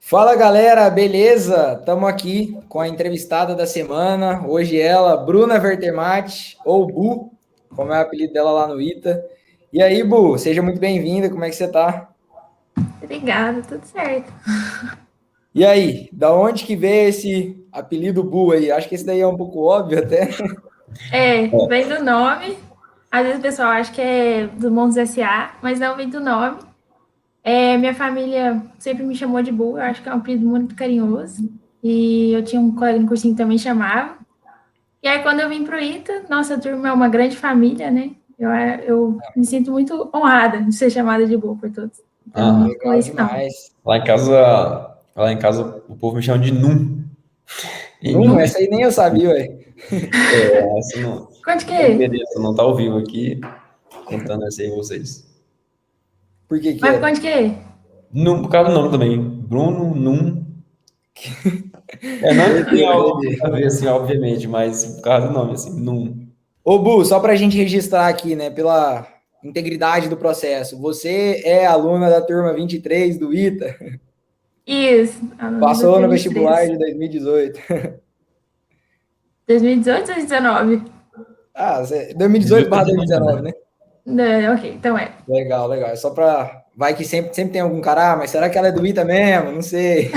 Fala galera, beleza? Estamos aqui com a entrevistada da semana. Hoje ela, Bruna Vertemati, ou Bu, como é o apelido dela lá no ITA. E aí, Bu, seja muito bem-vinda, como é que você tá? Obrigada, tudo certo. E aí, da onde que veio esse apelido Bu aí? Acho que esse daí é um pouco óbvio até. Vem do nome. Às vezes o pessoal acha que é do Montes S.A., mas não vem do nome. Minha família sempre me chamou de Bu, eu acho que é um apelido muito carinhoso. E eu tinha um colega no cursinho que também chamava. E aí, quando eu vim pro ITA, nossa, a turma é uma grande família, né? Eu me sinto muito honrada de ser chamada de Bu por todos. Então, Aham. ficou Legal esse nome. demais. Lá em casa o povo me chama de Num. E Não, Num, essa aí nem eu sabia, ué. essa Conte não é que? endereço, não tá ao vivo aqui, contando essa aí a vocês. Por que que Mas é? conte que? Num, por causa do nome também. Bruno, Num. Não que tenha Doideira, algo doideira. a ver, assim, obviamente, mas por causa do nome, assim, Num. Ô, Bu, só para a gente registrar aqui, né, pela integridade do processo, você é aluna da turma 23 do ITA, Isso, aluna da passou no vestibular 23. de 2018. 2018 ou 2019? 2018 18 barra de 2019, né? Não, ok, então é. Legal, legal. É só para. Vai que sempre tem algum cara, mas será que ela é do ITA mesmo? Não sei.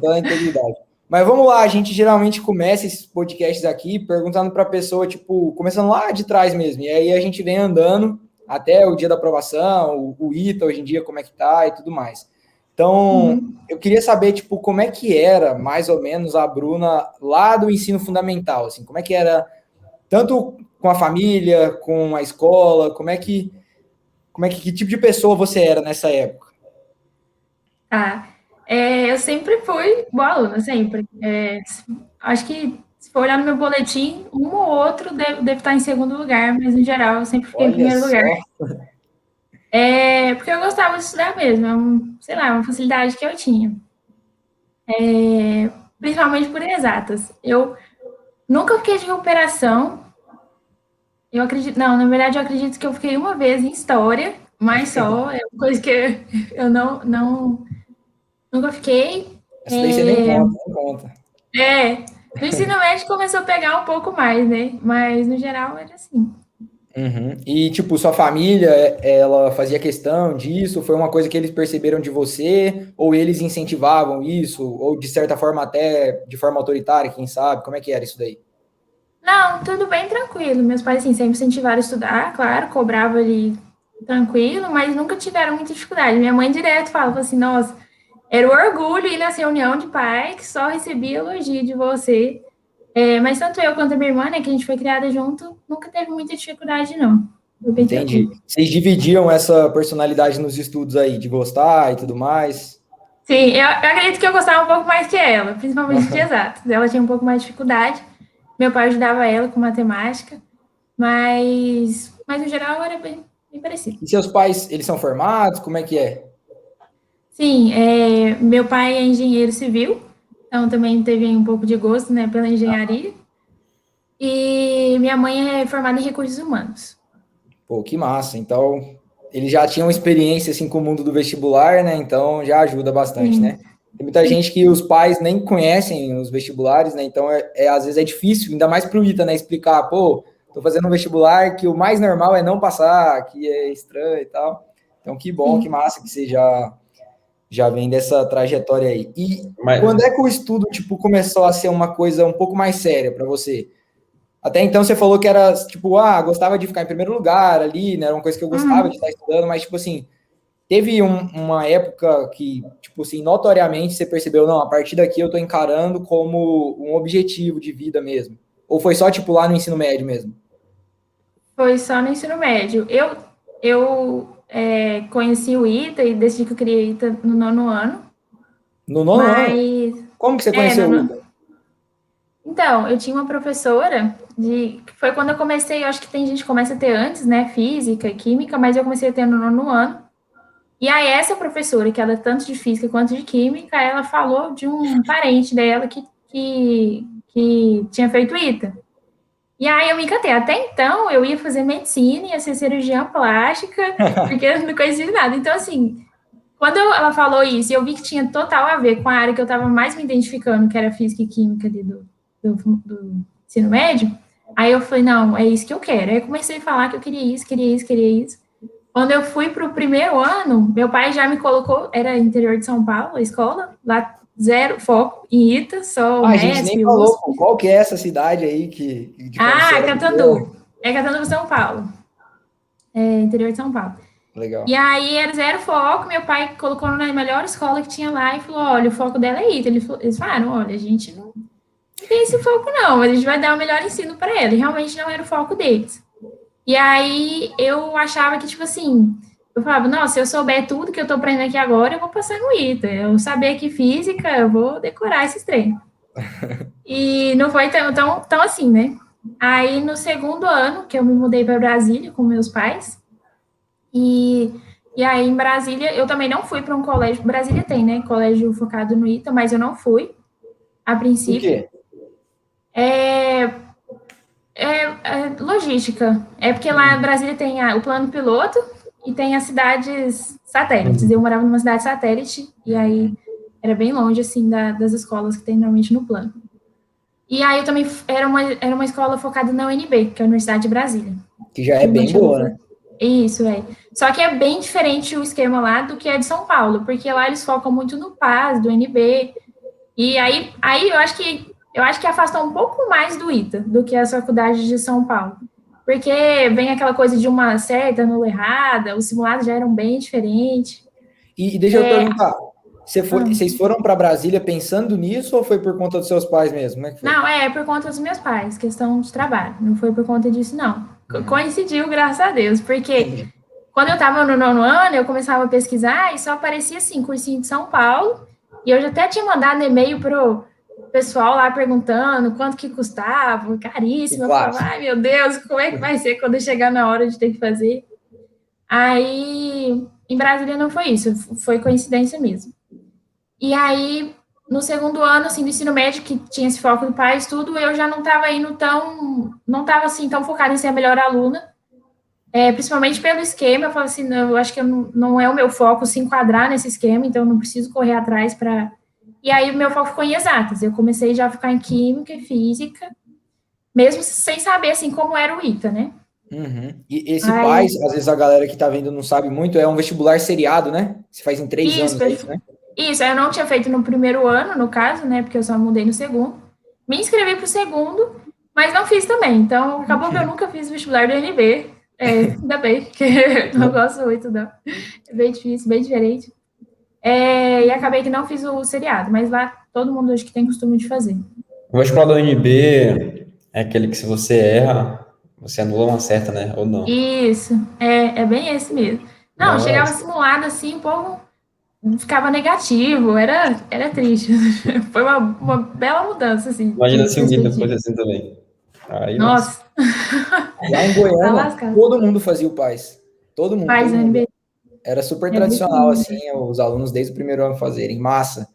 Pela integridade. Mas vamos lá, a gente geralmente começa esses podcasts aqui perguntando para a pessoa, tipo, começando lá de trás mesmo. E aí a gente vem andando até o dia da aprovação, o ITA hoje em dia, como é que tá e tudo mais. Então, Uhum. eu queria saber, tipo, como é que era, mais ou menos, a Bruna lá do ensino fundamental, assim, como é que era, tanto com a família, com a escola, que tipo de pessoa você era nessa época? Tá. Eu sempre fui boa aluna, sempre. Acho que, se for olhar no meu boletim, um ou outro deve estar em segundo lugar, mas, no geral, eu sempre fiquei em Olha primeiro lugar. só. Porque eu gostava de estudar mesmo, sei lá, uma facilidade que eu tinha. Principalmente por exatas. Eu nunca fiquei de recuperação. Eu acredito, não, na verdade, eu acredito que eu fiquei uma vez em história, mas só, é uma coisa que eu nunca fiquei. Essa daí você nem É, conta, nem conta. é, no ensino médio começou a pegar um pouco mais, né? Mas no geral era assim. Uhum. E, tipo, sua família, ela fazia questão disso? Foi uma coisa que eles perceberam de você? Ou eles incentivavam isso? Ou, de certa forma, até de forma autoritária, quem sabe? Como é que era isso daí? Não, tudo bem tranquilo. Meus pais, assim, sempre incentivaram a estudar, claro, cobrava ali tranquilo, mas nunca tiveram muita dificuldade. Minha mãe direto falava assim, nossa, era um orgulho ir nessa reunião de pai que só recebia elogio de você. Mas tanto eu quanto a minha irmã, né, que a gente foi criada junto, nunca teve muita dificuldade, não. Foi bem Entendi. tranquilo. Vocês dividiam essa personalidade nos estudos aí, de gostar e tudo mais? Sim, eu acredito que eu gostava um pouco mais que ela, principalmente de exatas. Ela tinha um pouco mais de dificuldade. Meu pai ajudava ela com matemática, mas no geral era bem parecido. E seus pais, eles são formados? Como é que é? Sim, meu pai é engenheiro civil, então também teve um pouco de gosto, né, pela engenharia. E minha mãe é formada em recursos humanos. Pô, que massa. Então, eles já tinham experiência assim com o mundo do vestibular, né? Então já ajuda bastante, Sim, né? Tem muita gente que os pais nem conhecem os vestibulares, né? Então às vezes é difícil, ainda mais pro ITA, né? Explicar, pô, tô fazendo um vestibular que o mais normal é não passar, que é estranho e tal. Então que bom, que sim. massa que você já vem dessa trajetória aí. E Mas, quando é que o estudo tipo começou a ser uma coisa um pouco mais séria para você? Até então você falou que era, tipo, gostava de ficar em primeiro lugar ali, né? Era uma coisa que eu gostava de Uhum. estar estudando, mas, tipo assim, teve uma época que, tipo assim, notoriamente você percebeu, não, a partir daqui eu tô encarando como um objetivo de vida mesmo. Ou foi só, tipo, lá no ensino médio mesmo? Foi só no ensino médio. Eu conheci o ITA e decidi que eu queria ITA no nono ano, No nono ano? mas Como que você é, conheceu o no, ITA? então, eu tinha uma professora que foi quando eu comecei, eu acho que tem gente que começa a ter antes, né, física e química, mas eu comecei a ter no nono ano. E aí essa professora, que ela é tanto de física quanto de química, ela falou de um parente dela que tinha feito ITA. E aí eu me encantei. Até então eu ia fazer medicina, ia ser cirurgiã plástica, porque eu não conhecia nada. Então, assim, Quando ela falou isso, eu vi que tinha total a ver com a área que eu estava mais me identificando, que era física e química ali do ensino médio. Aí eu falei, não, é isso que eu quero. Aí eu comecei a falar que eu queria isso, queria isso, queria isso. Quando eu fui para o primeiro ano, meu pai já me colocou, era interior de São Paulo, a escola, lá zero foco em ITA, só A gente nem Unesp, falou USP. qual que é essa cidade aí de quando você era pequeno. Catandu. É Catandu, São Paulo. É interior de São Paulo. E Legal. aí era zero foco, meu pai colocou na melhor escola que tinha lá e falou, olha, o foco dela é ITA. Eles falaram, olha, a gente não tem esse foco não, mas a gente vai dar o melhor ensino para ela. E realmente não era o foco deles. E aí eu achava que, tipo assim, eu falava, nossa, se eu souber tudo que eu tô aprendendo aqui agora, eu vou passar no ITA. Eu saber aqui física, eu vou decorar esses treinos. E não foi tão assim, né? Aí no segundo ano, que eu me mudei para Brasília com meus pais, e aí, em Brasília, eu também não fui para um colégio. Brasília tem, né? Colégio focado no ITA, mas eu não fui, a Por princípio. quê? Logística. É porque lá em Brasília tem o plano piloto e tem as cidades satélites. Eu morava numa cidade satélite, e aí era bem longe, assim, das escolas que tem normalmente no plano. E aí eu também era uma escola focada na UNB, que é a Universidade de Brasília. Que já é Que bem boa, né? Isso, é. Só que é bem diferente o esquema lá do que é de São Paulo, porque lá eles focam muito no PAS, do NB, e aí eu acho que afastou um pouco mais do ITA do que as faculdades de São Paulo. Porque vem aquela coisa de uma certa anula errada, os simulados já eram bem diferentes. E deixa eu perguntar, vocês foram para Brasília pensando nisso ou foi por conta dos seus pais mesmo? Como é que foi? Não, é por conta dos meus pais, questão de trabalho. Não foi por conta disso, não. Coincidiu, graças a Deus, porque Entendi. quando eu estava no nono ano, eu começava a pesquisar e só aparecia assim, cursinho de São Paulo. E eu já até tinha mandado e-mail pro pessoal lá perguntando quanto que custava, O caríssimo. Eu falava, clássico. ai meu Deus, como é que vai ser quando chegar na hora de ter que fazer? Aí, em Brasília não foi isso, foi coincidência mesmo. E aí, no segundo ano, assim, do ensino médio, que tinha esse foco do pai, tudo, eu já não estava não estava assim tão focada em ser a melhor aluna, principalmente pelo esquema. Eu falo assim, não, eu acho que não é o meu foco se enquadrar nesse esquema, então eu não preciso correr atrás para. E aí o meu foco ficou em exatas. Eu comecei já a ficar em química e física, mesmo sem saber assim como era o ITA, né? Uhum. E esse Aí, PAS, às vezes a galera que tá vendo não sabe muito, é um vestibular seriado, né? Se faz em 3 anos, isso, é isso, né? isso, eu não tinha feito no primeiro ano, no caso, né? Porque eu só mudei no segundo. Me inscrevi para o segundo, mas não fiz também. Então, acabou que eu nunca fiz vestibular do NB. Ainda bem, que eu não gosto muito, não. É bem difícil, bem diferente. E acabei que não fiz o seriado, mas lá todo mundo acho que tem costume de fazer. O vestibular da UNB é aquele que se você erra, você anula uma certa, né? Ou não. Isso, é bem esse mesmo. Não, chegava Nossa, simulado assim, o povo ficava negativo, era triste. Foi uma bela mudança, assim, imagina de se um dia fosse perspectiva. assim também. Aí, nossa. Nossa, Lá em tá Goiânia, lascado. todo mundo fazia o PAS. Todo mundo, Faz todo o mundo. NB. Era super É bem tradicional, comum. assim, os alunos desde o primeiro ano fazerem, massa.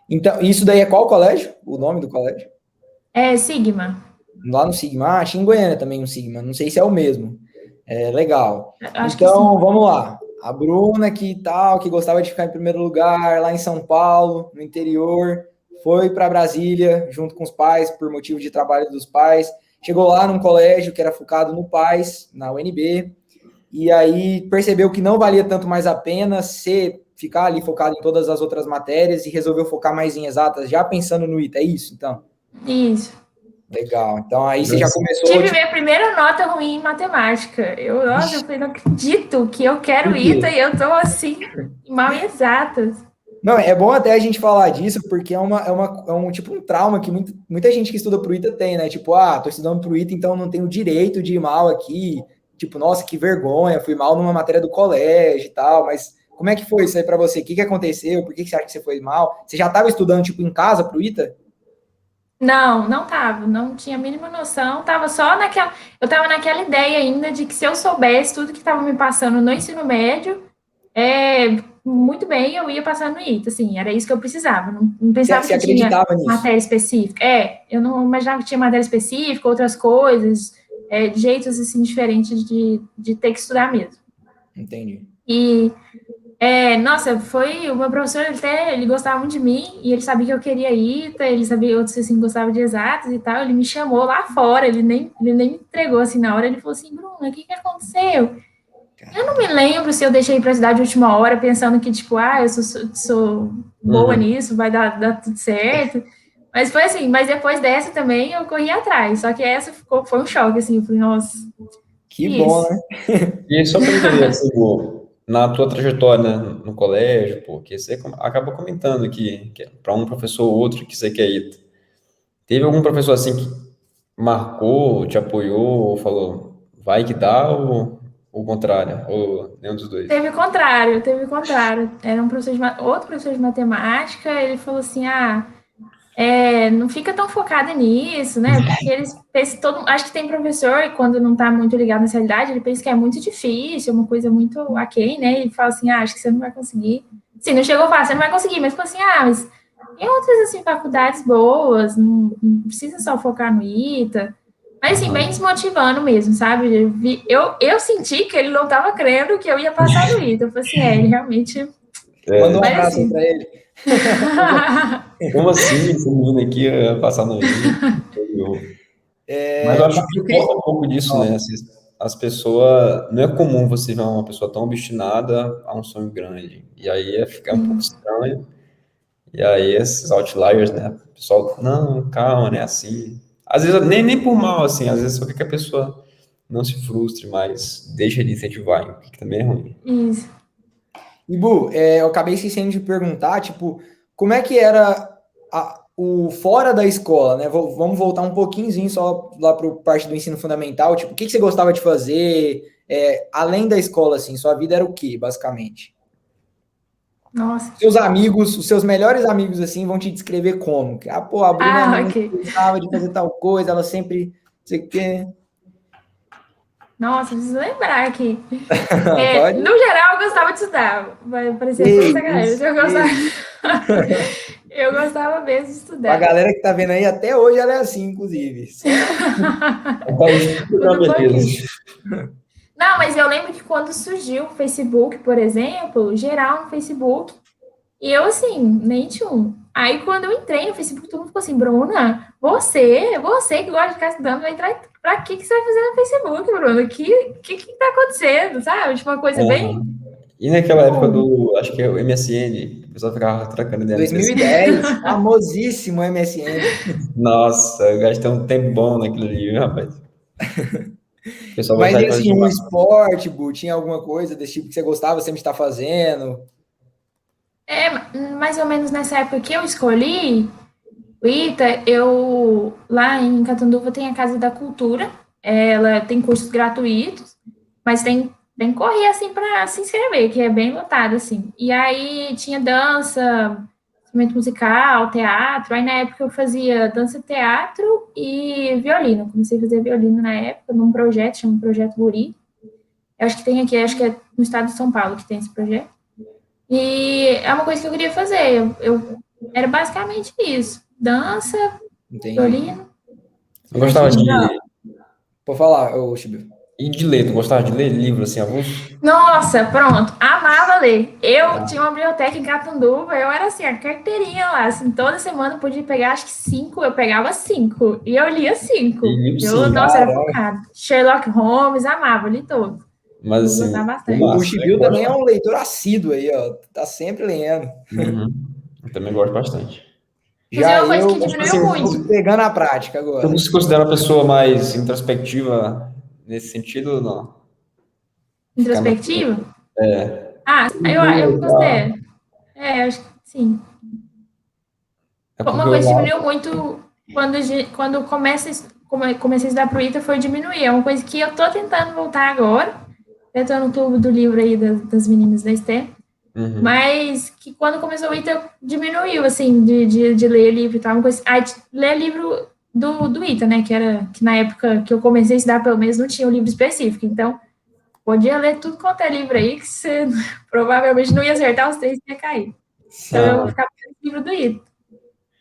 Então, isso daí é qual colégio? O nome do colégio? É Sigma. Lá no Sigma, acho que em Goiânia também um Sigma, não sei se é o mesmo. É legal. Acho que Então, sim. vamos lá. A Bruna que tal, que gostava de ficar em primeiro lugar lá em São Paulo, no interior, foi para Brasília junto com os pais por motivo de trabalho dos pais. Chegou lá num colégio que era focado no PAS, na UNB, e aí percebeu que não valia tanto mais a pena ficar ali focado em todas as outras matérias e resolveu focar mais em exatas, já pensando no ITA, é isso? Então, Isso. legal. Então aí você já Nossa, começou, Tive tipo, minha primeira nota ruim em matemática. Nossa, eu falei, não acredito que eu quero por quê? ITA e eu tô assim, mal em exatas. Não, é bom até a gente falar disso, porque é um tipo um trauma que muita gente que estuda pro ITA tem, né? Tipo, tô estudando pro ITA, então não tenho o direito de ir mal aqui. Tipo, nossa, que vergonha, fui mal numa matéria do colégio e tal, mas como é que foi isso aí pra você? O que que aconteceu? Por que que você acha que você foi mal? Você já estava estudando, tipo, em casa pro ITA? Não tava, não tinha a mínima noção, tava só naquela, eu tava naquela ideia ainda de que se eu soubesse tudo que estava me passando no ensino médio, muito bem, eu ia passar no ITA, assim, era isso que eu precisava, não pensava Você que tinha acreditava nisso? matéria específica, eu não imaginava que tinha matéria específica, outras coisas, jeitos, assim, diferentes de ter que estudar mesmo. Entendi. E Nossa, foi o meu professor, ele gostava muito de mim, e ele sabia que eu queria ITA, ele sabia outros, assim, gostavam de exatas e tal, ele me chamou lá fora, ele nem me entregou, assim, na hora, ele falou assim, Bruna, o que aconteceu? Eu não me lembro se eu deixei para a cidade de última hora, pensando que, tipo, eu sou boa Uhum. nisso, vai dar tudo certo, mas foi assim, mas depois dessa também eu corri atrás, só que essa foi um choque, assim, eu falei, nossa, Que que bom, isso? né? E só para entender, assim, na tua trajetória, né, no colégio, pô, que você acaba comentando que para um professor ou outro que você quer ir. Teve algum professor assim que marcou, te apoiou, ou falou, vai que dá, ou o contrário, ou nenhum dos dois? Teve o contrário. Era outro professor de matemática, ele falou assim, não fica tão focada nisso, né? Porque eles pensam, acho que tem professor, e quando não está muito ligado nessa realidade, ele pensa que é muito difícil, é uma coisa muito aquém, né? E fala assim, acho que você não vai conseguir. Sim, não chegou a falar, você não vai conseguir, mas falou assim, mas tem outras, assim, faculdades boas, não precisa só focar no ITA. Mas, assim, bem Aham. desmotivando mesmo, sabe? Eu senti que ele não estava crendo que eu ia passar no ITA. Eu falei assim, ele realmente... Manda um Mas, abraço aí assim... pra ele. Como assim, esse menino aqui ia passar no ITA? Mas eu acho que Eu falta queria. um pouco disso, Ó, né? As pessoas. Não é comum você ver uma pessoa tão obstinada a um sonho grande. E aí fica um pouco estranho. E aí esses outliers, né? O pessoal, não, calma, né? Assim. Às vezes, nem por mal, assim, às vezes só quer que a pessoa não se frustre, mas deixa de incentivar, que também é ruim. Isso. Ibu, eu acabei esquecendo de perguntar, tipo, como é que era o fora da escola, né? Vamos voltar um pouquinho só lá para parte do ensino fundamental. Tipo, o que você gostava de fazer, além da escola, assim? Sua vida era o quê, basicamente? Nossa. Seus amigos, os seus melhores amigos, assim, vão te descrever como? Pô, a Bruna é a menina Ok. que gostava de fazer tal coisa, ela sempre, não sei o quê. Nossa, preciso lembrar aqui. Pode? No geral, eu gostava de estudar. Vai parecer Que até sacanagem, mas isso, eu que gostava. isso. Eu gostava mesmo de A estudar. galera que tá vendo aí, até hoje ela é assim, inclusive. Só Então, isso tudo é uma Tudo um beleza. pouquinho. Não, mas eu lembro que quando surgiu o Facebook, por exemplo, geral no Facebook, e eu, assim, nem tinha um. Aí, quando eu entrei no Facebook, todo mundo ficou assim, Bruna, você que gosta de ficar estudando, vai entrar. Pra que você vai fazer no Facebook, Bruna? O que tá acontecendo, sabe? Tipo, uma coisa bem. Aham. E naquela época Tipo, do, acho que é o MSN, o pessoal ficava trocando ideia no PC. 2010, famosíssimo MSN. Nossa, eu gastei um tempo bom naquilo ali, viu, rapaz? O pessoal Mas gostava e de fazer assim, um churrasco. esporte, Bu, tinha alguma coisa desse tipo que você gostava sempre de estar fazendo? mais ou menos nessa época que eu escolhi o ITA, eu lá em Catanduva tem a Casa da Cultura, ela tem cursos gratuitos, mas tem que correr assim para se inscrever, que é bem lotado assim. E aí tinha dança, instrumento musical, teatro. Aí na época eu fazia dança, teatro e violino. Comecei a fazer violino na época num projeto, chama Projeto Guri. Eu acho que tem aqui, acho que é no estado de São Paulo que tem esse projeto. E é uma coisa que eu queria fazer. Era basicamente isso: dança, Entendi. violino, Não gostava divertido. de. Pode falar, ô Chibiu. E de ler, tu gostava de ler livro assim, avulso? Nossa, pronto, amava ler. Eu tinha uma biblioteca em Catanduva, eu era assim, a carteirinha lá, assim, toda semana eu podia pegar, acho que 5, eu pegava 5, e eu lia E 5. livro Eu, sim, nossa, era Caramba. focado. Sherlock Holmes, amava, li todo. mas Eu assim, gostava o bastante. O massa, também Chibiu gosto também é bastante. um leitor assíduo aí, ó. Tá sempre lendo. Uhum. Eu também gosto bastante. Inclusive, é Já uma coisa que eu Mas, tipo assim, diminuiu muito. tô pegando a prática tu não agora. se considera uma pessoa mais introspectiva nesse sentido, ou não? Ficar na tua. Introspectiva? É. Eu me E tal. considero. Acho que sim. É porque Uma eu coisa que lá. diminuiu muito quando comecei a estudar pro ITA foi diminuir. É uma coisa que eu tô tentando voltar agora. Eu tô no clube do livro aí das meninas da STEM. Uhum. Mas que quando começou o ITA diminuiu, assim, de ler livro e tal. Uma coisa, ler livro do ITA, né? Que na época que eu comecei a estudar, pelo menos, não tinha um livro específico. Então, podia ler tudo quanto é livro aí, que você provavelmente não ia acertar os três e ia cair. Então, eu Aham. ficava lendo livro do ITA.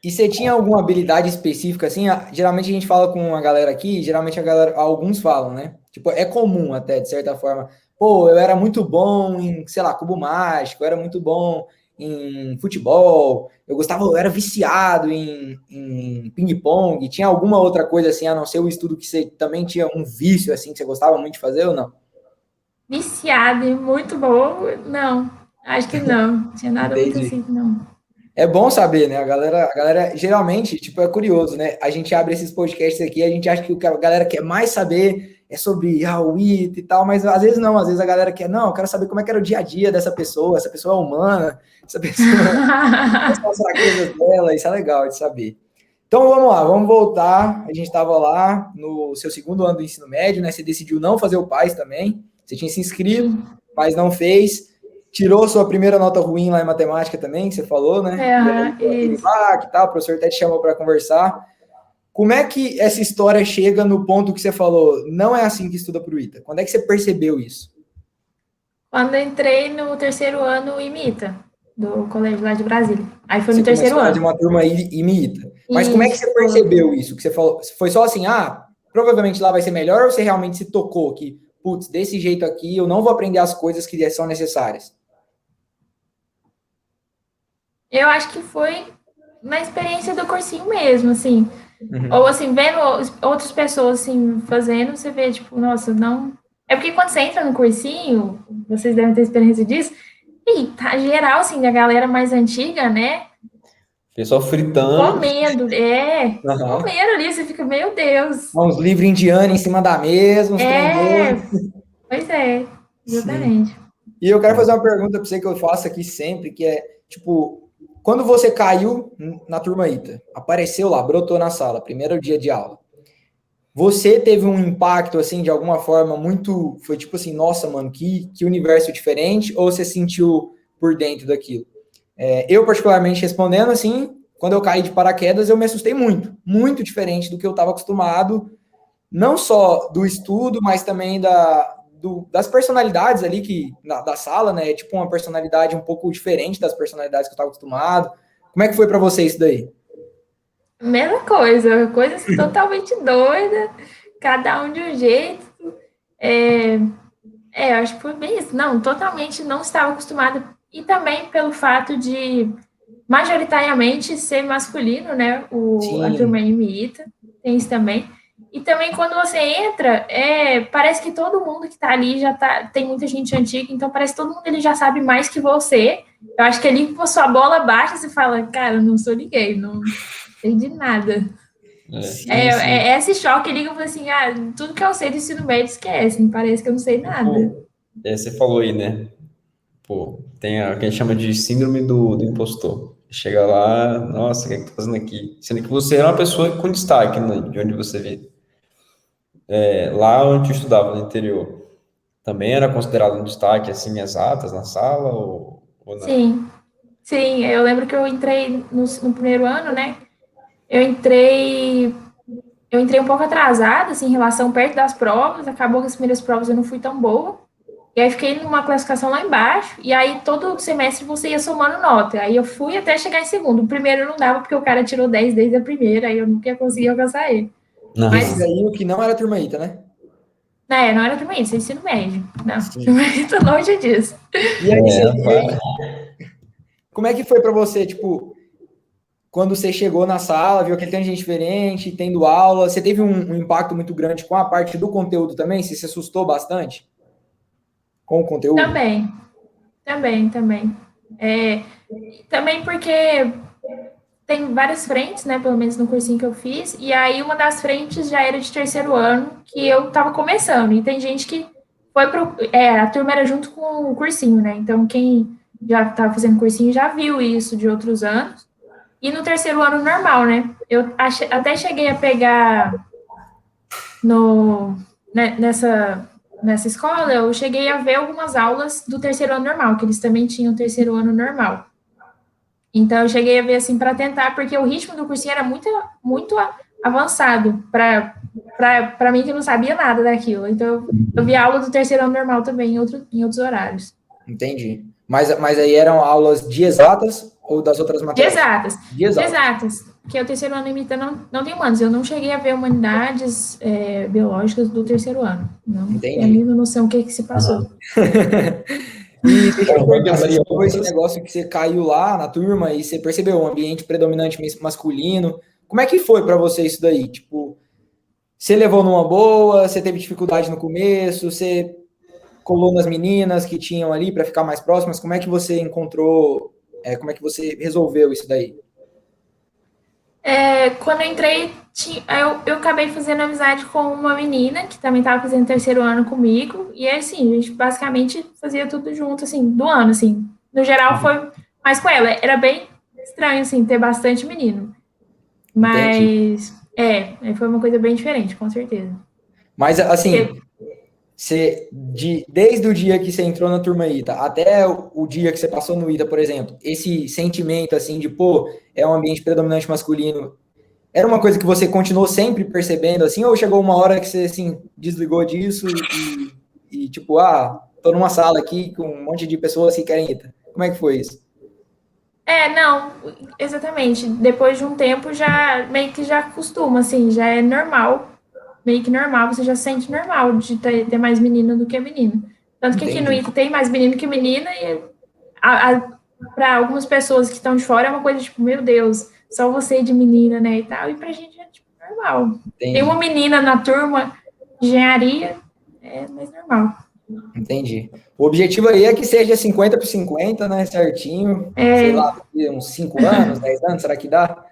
E você tinha alguma habilidade específica, assim? Geralmente a gente fala com a galera aqui, geralmente alguns falam, né? Tipo, é comum até, de certa forma. pô, eu era muito bom em, sei lá, cubo mágico, eu era muito bom em futebol, eu era viciado em ping-pong, tinha alguma outra coisa assim, a não ser o estudo que você também tinha um vício assim que você gostava muito de fazer ou não? Viciada e muito bom, não. Acho que não. Não tinha nada muito Entendi. assim, não. É bom saber, né? A galera geralmente, tipo, é curioso, né? A gente abre esses podcasts aqui, a gente acha que o que a galera quer mais saber é sobre o IT e tal, mas às vezes não, às vezes a galera quer, não, eu quero saber como é que era o dia a dia dessa pessoa, essa pessoa é humana, essa pessoa, quais são as fraquezas dela, isso é legal de saber. Então vamos lá, vamos voltar. A gente estava lá no seu segundo ano do ensino médio, né? Você decidiu não fazer o PAS também. Você tinha se inscrito, Sim. mas não fez. Tirou sua primeira nota ruim lá em matemática também, que você falou, né? E aí deu aquele Isso. baque e tal, o professor até te chamou para conversar. Como é que essa história chega no ponto que você falou, não é assim que estuda para o ITA? Quando é que você percebeu isso? Quando eu entrei no terceiro ano IMITA, do colégio lá de Brasília. Aí foi no Você terceiro começou a fazer ano. uma turma aí e me ITA. Mas como é que Isso. você percebeu isso? Que você falou, foi só assim, provavelmente lá vai ser melhor, ou você realmente se tocou que, putz, desse jeito aqui eu não vou aprender as coisas que são necessárias? Eu acho que foi na experiência do cursinho mesmo, assim. Ou Uhum. assim, vendo outras pessoas assim fazendo, você vê, tipo, nossa, não. É porque quando você entra no cursinho, vocês devem ter experiência disso, e tá geral, assim, da galera mais antiga, né? Pessoal fritando. Comendo, Uhum. comendo ali, você fica, meu Deus. Uns livros indianos em cima da mesa, uns trem É, doido. pois é, Sim. exatamente. E eu quero fazer uma pergunta para você que eu faço aqui sempre, que é, tipo, quando você caiu na turma ITA, apareceu lá, brotou na sala, primeiro dia de aula, você teve um impacto, assim, de alguma forma muito, foi tipo assim, nossa, mano, que universo diferente, ou você sentiu por dentro daquilo? Eu, particularmente, respondendo assim, quando eu caí de paraquedas, eu me assustei muito, muito diferente do que eu estava acostumado, não só do estudo, mas também das personalidades ali da sala, né? É tipo uma personalidade um pouco diferente das personalidades que eu estava acostumado. Como é que foi para você isso daí? Mesma coisa assim, totalmente doida, cada um de um jeito. É, eu acho que foi bem isso. Não, totalmente não estava acostumada. E também pelo fato de majoritariamente ser masculino, né? A turma Sim, imita, tem isso também. E também quando você entra, parece que todo mundo que está ali já tá, tem muita gente antiga, então parece que todo mundo ele já sabe mais que você. Eu acho que ali que a sua bola baixa, você fala, cara, não sou ninguém, não sei de nada. É. sim, sim. Esse choque ali que eu falei assim, tudo que eu sei do ensino médio esquece, parece que eu não sei nada. Pô, você falou aí, né? Pô, tem a que a gente chama de síndrome do impostor. Chega lá, nossa, o que é que tá fazendo aqui? Sendo que você era uma pessoa com destaque, né, de onde você veio. Lá onde eu estudava, no interior, também era considerado um destaque, assim, exatas na sala ou não? Sim, sim, eu lembro que eu entrei no primeiro ano, né? Eu entrei, eu entrei um pouco atrasada, assim, em relação perto das provas. Acabou que as primeiras provas eu não fui tão boa. E aí fiquei numa classificação lá embaixo. E aí todo semestre você ia somando nota. Aí eu fui até chegar em segundo. O primeiro não dava porque o cara tirou 10 desde a primeira. Aí eu nunca ia conseguir alcançar ele. Esse Mas, Aham. daí o que não era turma ITA, né? né, não era também isso, é ensino médio. Não, Sim. tô longe disso. E aí, Rapaz. como é que foi para você, tipo, quando você chegou na sala, viu aquele tanto de gente diferente, tendo aula, você teve um impacto muito grande com a parte do conteúdo também? Você se assustou bastante com o conteúdo? Também, também. É, também porque tem várias frentes, né? Pelo menos no cursinho que eu fiz. E aí uma das frentes já era de terceiro ano, que eu tava começando. E tem gente que foi pro. A turma era junto com o cursinho, né? Então quem já tava fazendo cursinho já viu isso de outros anos. E no terceiro ano normal, né? Até cheguei a pegar no, nessa escola, eu cheguei a ver algumas aulas do terceiro ano normal, que eles também tinham terceiro ano normal. Então, eu cheguei a ver assim para tentar, porque o ritmo do cursinho era muito avançado para mim que não sabia nada daquilo. Então, eu vi a aula do terceiro ano normal também em outros horários. Entendi. Mas aí eram aulas de exatas Ou das outras De matérias? exatas. De exatas. De exatas. Porque o terceiro ano em ITA não tem humanos. Eu não cheguei a ver humanidades biológicas do terceiro ano. Não tenho a Entendi. mínima noção o que se passou. E deixa eu te Bom, perguntar, você Maria falou esse outras. negócio que você caiu lá na turma e você percebeu um ambiente predominante masculino. Como é que foi para você isso daí? Tipo, você levou numa boa, você teve dificuldade no começo, você colou nas meninas que tinham ali para ficar mais próximas? Como é que você encontrou, como é que você resolveu isso daí? Quando eu entrei, eu acabei fazendo amizade com uma menina que também estava fazendo terceiro ano comigo. E aí, assim, a gente basicamente fazia tudo junto, assim, do ano, assim. No geral, foi mais com ela. Era bem estranho, assim, ter bastante menino. Entendi. Mas, foi uma coisa bem diferente, com certeza. Mas, Porque, assim, desde o dia que você entrou na turma ITA até o dia que você passou no ITA, por exemplo, esse sentimento, assim, de, pô, é um ambiente predominante masculino, era uma coisa que você continuou sempre percebendo, assim, ou chegou uma hora que você, assim, desligou disso e tipo, tô numa sala aqui com um monte de pessoas que querem ITA. Como é que foi isso? não, exatamente. Depois de um tempo, já meio que já acostuma, assim, já é normal. Meio que normal, você já se sente normal de ter mais menino do que menino. Tanto que aqui no Entendi. ITA tem mais menino que menina, e para algumas pessoas que estão de fora é uma coisa tipo, meu Deus, só você de menina, né, e tal, e pra gente é tipo normal. Tem uma Entendi. menina na turma de engenharia, é mais normal. Entendi. O objetivo aí é que seja 50 por 50, né, certinho, sei lá, daqui uns 5 anos, 10 anos, será que dá?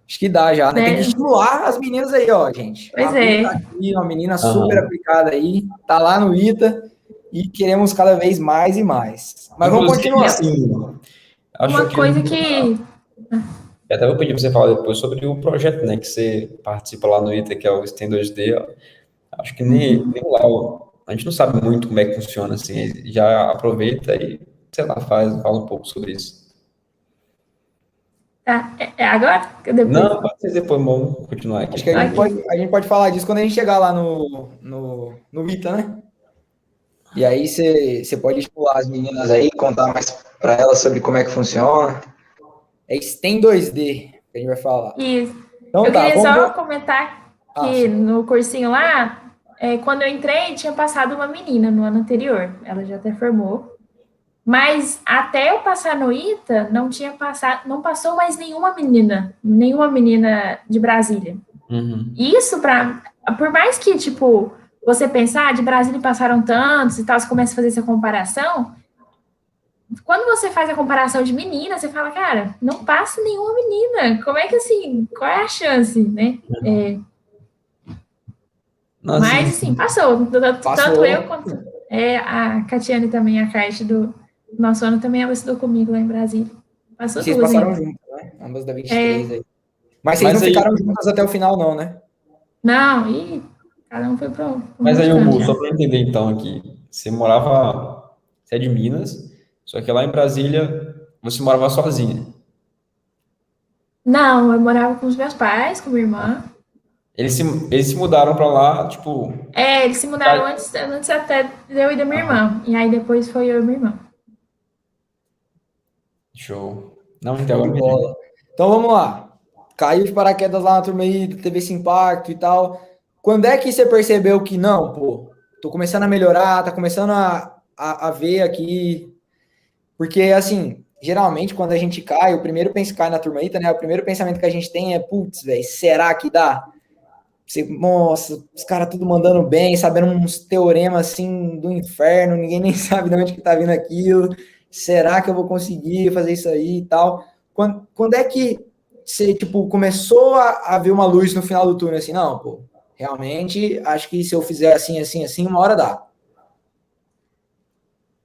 Acho que dá já, né? Tem que Né? estimular as meninas aí, ó, gente. A Pois Bu é. tá aqui, uma menina super Aham. aplicada aí, tá lá no ITA e queremos cada vez mais e mais. Mas vamos Inclusive, continuar. assim, acho Uma que coisa que eu até vou pedir para você falar depois sobre o projeto, né, que você participa lá no ITA, que é o STEM 2D. Ó. Acho que nem lá, a gente não sabe muito como é que funciona, assim, já aproveita e, sei lá, fala um pouco sobre isso. tá, é agora? Depois. Não, pode ser depois, vamos continuar Acho aqui. que Ok. a gente pode falar disso quando a gente chegar lá no ITA, né? E aí você pode estimular as meninas aí, contar mais para elas sobre como é que funciona. É STEM 2D que a gente vai falar. Isso. Então Eu tá, queria vamos. só comentar que Sim. no cursinho lá, quando eu entrei, tinha passado uma menina no ano anterior. Ela já até formou. Mas até eu passar no ITA, não tinha passado, não passou mais nenhuma menina de Brasília. Uhum. Isso por mais que, tipo, você pensar, de Brasília passaram tantos e tal, você começa a fazer essa comparação, quando você faz a comparação de menina, você fala, cara, não passa nenhuma menina. Como é que assim? Qual é a chance, né? Não, sim, Mas assim, sim. passou. Tanto eu Passou. quanto a Catiane também, a Caixa do nosso ano também, ela estudou comigo lá em Brasília. E Passou vocês duas passaram ainda. juntas, né? Ambas da 23 É, aí. Mas vocês não Mas aí, ficaram juntas até o final, não, né? não, e cada um foi para um mas outro aí, canto Hugo, só já. para entender então aqui, você é de Minas, só que lá em Brasília você morava sozinha. Não, eu morava com os meus pais, com minha irmã. Eles se mudaram para lá, tipo, Eles se mudaram antes até de eu e da minha ah, irmã. E aí depois foi eu e minha irmã. show. Não, então Show de agora me lembro. bola. Então vamos lá. Caiu de paraquedas lá na turma aí, teve esse impacto e tal. Quando é que você percebeu que não, pô, tô começando a melhorar, tá começando a ver aqui. Porque, assim, geralmente quando a gente cai, o primeiro pensamento cai na turma aí, né? O primeiro pensamento que a gente tem é, putz, velho, será que dá? Você, nossa, os caras tudo mandando bem, sabendo uns teoremas assim do inferno, ninguém nem sabe de onde que tá vindo aquilo. Será que eu vou conseguir fazer isso aí e tal? Quando é que você, tipo, começou a ver uma luz no final do túnel, assim, não, pô, realmente, acho que se eu fizer assim, assim, assim, uma hora dá.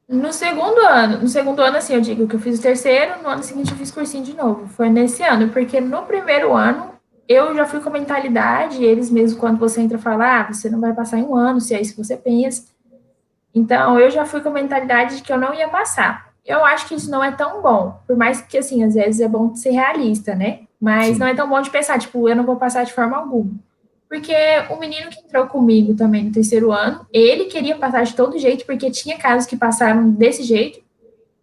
No segundo ano, assim, eu digo que eu fiz o terceiro, no ano seguinte eu fiz cursinho de novo. Foi nesse ano, porque no primeiro ano eu já fui com a mentalidade, eles mesmo, quando você entra, falam, você não vai passar em um ano, se é isso que você pensa. Então, eu já fui com a mentalidade de que eu não ia passar. Eu acho que isso não é tão bom, por mais que, assim, às vezes é bom ser realista, né? Mas não Sim. é tão bom de pensar, tipo, eu não vou passar de forma alguma. Porque o menino que entrou comigo também no terceiro ano, ele queria passar de todo jeito, porque tinha casos que passaram desse jeito.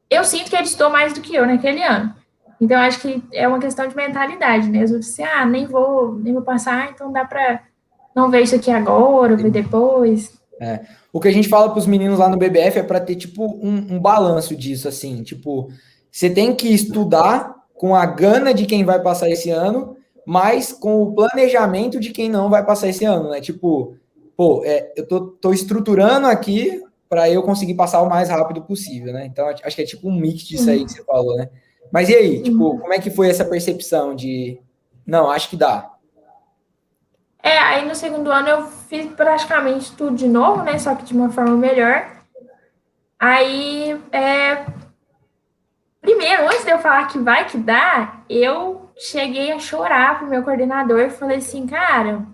Eu sinto que ele estudou mais do que eu naquele ano. Então, acho que é uma questão de mentalidade, né? Às vezes você, nem vou passar, então dá para não ver isso aqui agora, ver depois. O que a gente fala para os meninos lá no BBF é para ter, tipo, um balanço disso, assim. Tipo, você tem que estudar com a gana de quem vai passar esse ano, mas com o planejamento de quem não vai passar esse ano, né? Tipo, pô, eu tô estruturando aqui para eu conseguir passar o mais rápido possível, né? Então, acho que é tipo um mix disso aí que você falou, né? Mas e aí, tipo, como é que foi essa percepção de, não, acho que dá? Aí no segundo ano eu fiz praticamente tudo de novo, né? Só que de uma forma melhor. Aí, primeiro, antes de eu falar que vai que dá, eu cheguei a chorar pro meu coordenador e falei assim, cara,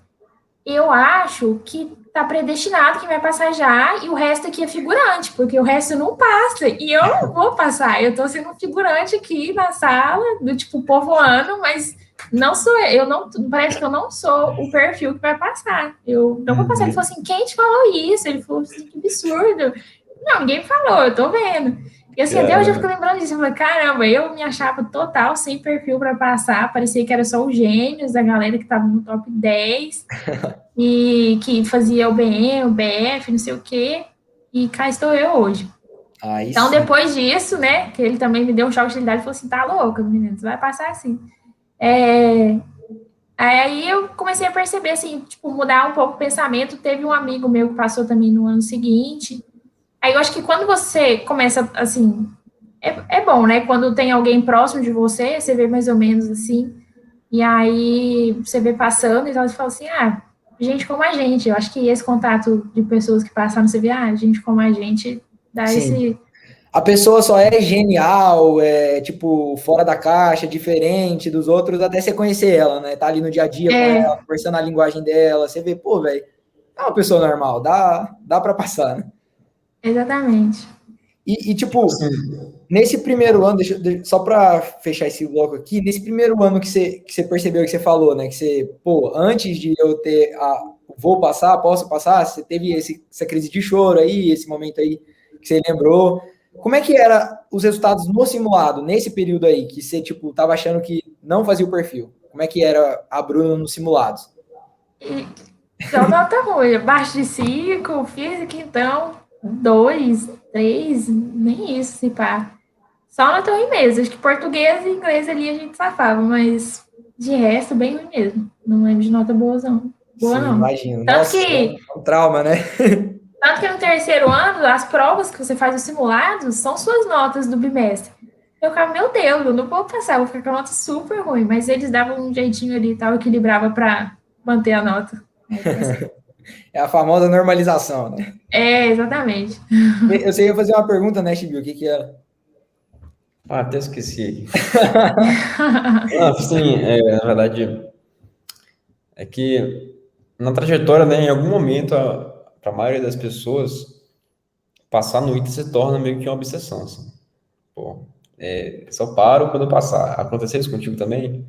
eu acho que tá predestinado que vai passar já e o resto aqui é figurante, porque o resto não passa. E eu não vou passar. Eu tô sendo figurante aqui na sala, do tipo povoando, mas não sou eu, não, parece que eu não sou o perfil que vai passar. Eu não vou passar. Ele falou assim: quem te falou isso? Ele falou assim: que absurdo. Não, ninguém falou, eu tô vendo. E assim, até hoje eu fico lembrando disso. Eu falei, caramba, eu me achava total sem perfil para passar. Parecia que era só os gênios, a galera que tava no top 10 e que fazia o BM, o BF, não sei o quê. E cá estou eu hoje. Aí Então, sim. depois disso, né, que ele também me deu um choque de realidade e falou assim: tá louca, menina, você vai passar assim. Aí eu comecei a perceber, assim, tipo, mudar um pouco o pensamento. Teve um amigo meu que passou também no ano seguinte. Aí eu acho que quando você começa, assim, é bom, né? Quando tem alguém próximo de você, você vê mais ou menos assim, e aí você vê passando e você fala assim, gente como a gente. Eu acho que esse contato de pessoas que passaram, você vê, gente como a gente, dá Sim. esse... A pessoa só é genial, tipo, fora da caixa, diferente dos outros, até você conhecer ela, né? Tá ali no dia a dia com ela, conversando a linguagem dela, você vê, pô, velho, é uma pessoa normal, dá para passar, né? Exatamente. E tipo, nesse primeiro ano, só para fechar esse bloco aqui, nesse primeiro ano que você percebeu que você falou, né? Que você, pô, antes de eu ter vou passar, posso passar, você teve essa crise de choro aí, esse momento aí que você lembrou. Como é que era os resultados no simulado, nesse período aí, que você, tipo, tava achando que não fazia o perfil? Como é que era a Bruna nos simulados? Só nota ruim, abaixo de 5, física, então, 2, 3, nem isso, se pá. Só nota ruim mesmo. Acho que português e inglês ali a gente safava, mas de resto, bem ruim mesmo. Não lembro de nota boa, não. Boa, Sim, não. imagino. Tanto Nossa, que, é um trauma, né? tanto que no terceiro ano, as provas que você faz os simulados são suas notas do bimestre. Eu ficava, meu Deus, eu não vou passar, eu vou ficar com a nota super ruim. Mas eles davam um jeitinho ali e tal, equilibrava para manter a nota. Aí eu passei. É a famosa normalização, né? Exatamente. Eu sei ia fazer uma pergunta, né, Chibi? O que que era? Até esqueci. Sim, na verdade, é que na trajetória, né, em algum momento, para a maioria das pessoas, passar no ITA se torna meio que uma obsessão, assim. Pô, só paro quando eu passar. Aconteceu isso contigo também?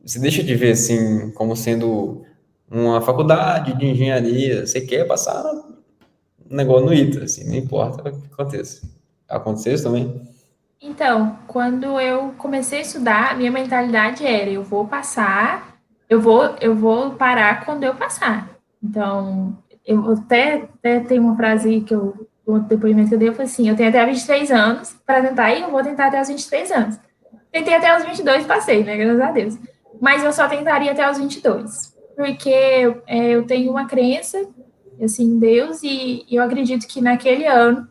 Você deixa de ver, assim, como sendo uma faculdade de engenharia. Você quer passar um negócio no ITA, assim, não importa o que aconteça. Aconteceu isso também? Então, quando eu comecei a estudar, minha mentalidade era: eu vou passar, eu vou parar quando eu passar. Então, eu até tenho uma frase que um outro depoimento que eu dei, eu falei assim: eu tenho até 23 anos para tentar e eu vou tentar até os 23 anos. Tentei até os 22 e passei, né? Graças a Deus. Mas eu só tentaria até os 22, porque eu tenho uma crença, assim, em Deus, e eu acredito que naquele ano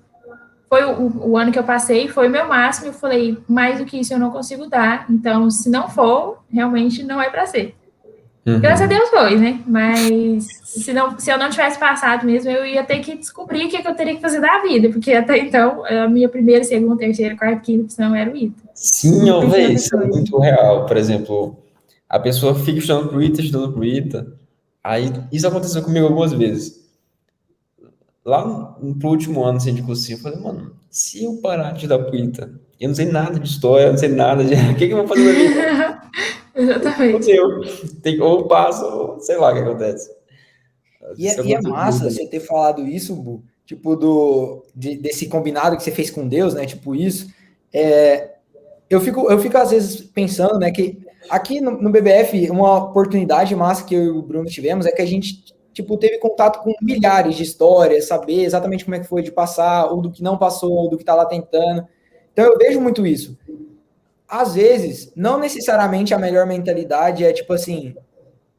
foi o ano que eu passei, foi o meu máximo. Eu falei, mais do que isso eu não consigo dar. Então, se não for, realmente não é para ser. Graças a Uhum. Deus foi, né? Mas se eu não tivesse passado mesmo, eu ia ter que descobrir o que eu teria que fazer da vida, porque até então, a minha primeira, segunda, terceira, quarta, quinta opção era o ITA. Sim, Não pensei em véi, outra isso é coisa. muito real. Por exemplo, a pessoa fica estudando pro ITA. Aí, isso aconteceu comigo algumas vezes. Lá pro último ano, assim, de cursinho, eu falei, mano, se eu parar de estudar pro ITA, eu não sei nada de história, eu não sei nada de... O que que eu vou fazer da vida? Exatamente. Fudeu. Ou eu passo, ou sei lá o que acontece. Isso E é aconteceu comigo massa também. você ter falado isso, Bu, tipo, desse combinado que você fez com Deus, né? Tipo isso. eu fico às vezes pensando, né, que aqui no BBF, uma oportunidade massa que eu e o Bruno tivemos é que a gente, tipo, teve contato com milhares de histórias, saber exatamente como é que foi de passar, ou do que não passou, ou do que tá lá tentando. Então eu vejo muito isso. Às vezes, não necessariamente a melhor mentalidade é tipo assim,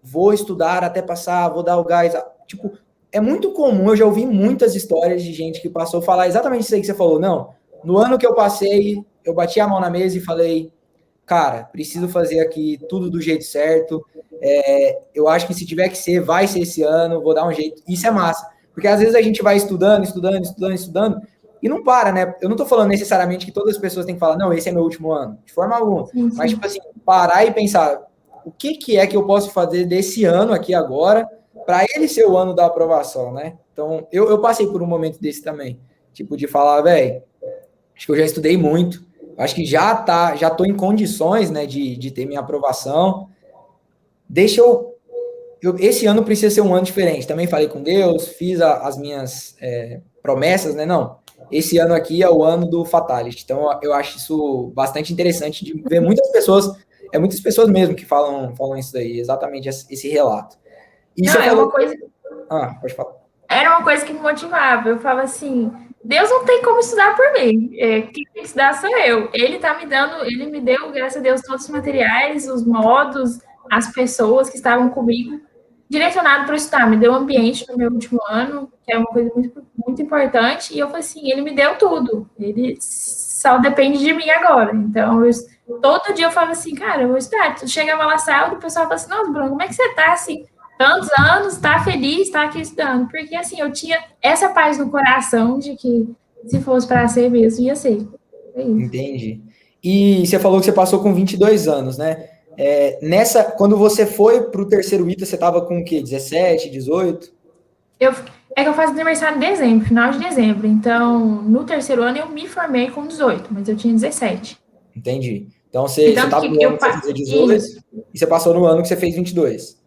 vou estudar até passar, vou dar o gás. Tipo, é muito comum, eu já ouvi muitas histórias de gente que passou falar exatamente isso aí que você falou. Não, no ano que eu passei, eu bati a mão na mesa e falei, cara, preciso fazer aqui tudo do jeito certo. Eu acho que se tiver que ser, vai ser esse ano, vou dar um jeito. Isso é massa. Porque às vezes a gente vai estudando, e não para, né? Eu não tô falando necessariamente que todas as pessoas têm que falar, não, esse é meu último ano, de forma alguma. Sim, Mas, sim. tipo assim, parar e pensar, o que é que eu posso fazer desse ano aqui agora, para ele ser o ano da aprovação, né? Então, eu passei por um momento desse também. Tipo, de falar, velho, acho que eu já estudei muito, acho que já tô em condições, né, de ter minha aprovação. Deixa esse ano precisa ser um ano diferente. Também falei com Deus, fiz as minhas promessas, né? Não, esse ano aqui é o ano do Fatality. Então, eu acho isso bastante interessante de ver muitas pessoas mesmo que falam isso daí, exatamente esse relato. E Não, você é uma falou... coisa, Ah, pode falar. era uma coisa que me motivava. Eu falava assim, Deus não tem como estudar por mim. Quem tem que estudar sou eu. Ele me deu, graças a Deus, todos os materiais, os modos, as pessoas que estavam comigo, direcionado para estudar. Me deu um ambiente no meu último ano, que é uma coisa muito, muito importante. E eu falei assim, ele me deu tudo. Ele só depende de mim agora. Então, todo dia eu falava assim, cara, eu vou estudar. Tu chegava lá sábado, o pessoal falava assim, nossa, Bruno, como é que você tá assim? Tantos anos, tá feliz, tá aqui estudando. Porque, assim, eu tinha essa paz no coração de que se fosse para ser mesmo, ia ser. É isso. Entendi. E você falou que você passou com 22 anos, né? Quando você foi para o terceiro ITA, você estava com o quê? 17, 18? Eu, é que eu faço aniversário em dezembro, final de dezembro. Então, no terceiro ano, eu me formei com 18, mas eu tinha 17. Entendi. Então, E você tanto estava que no ano que você fazia 18 Isso. e você passou no ano que você fez 22.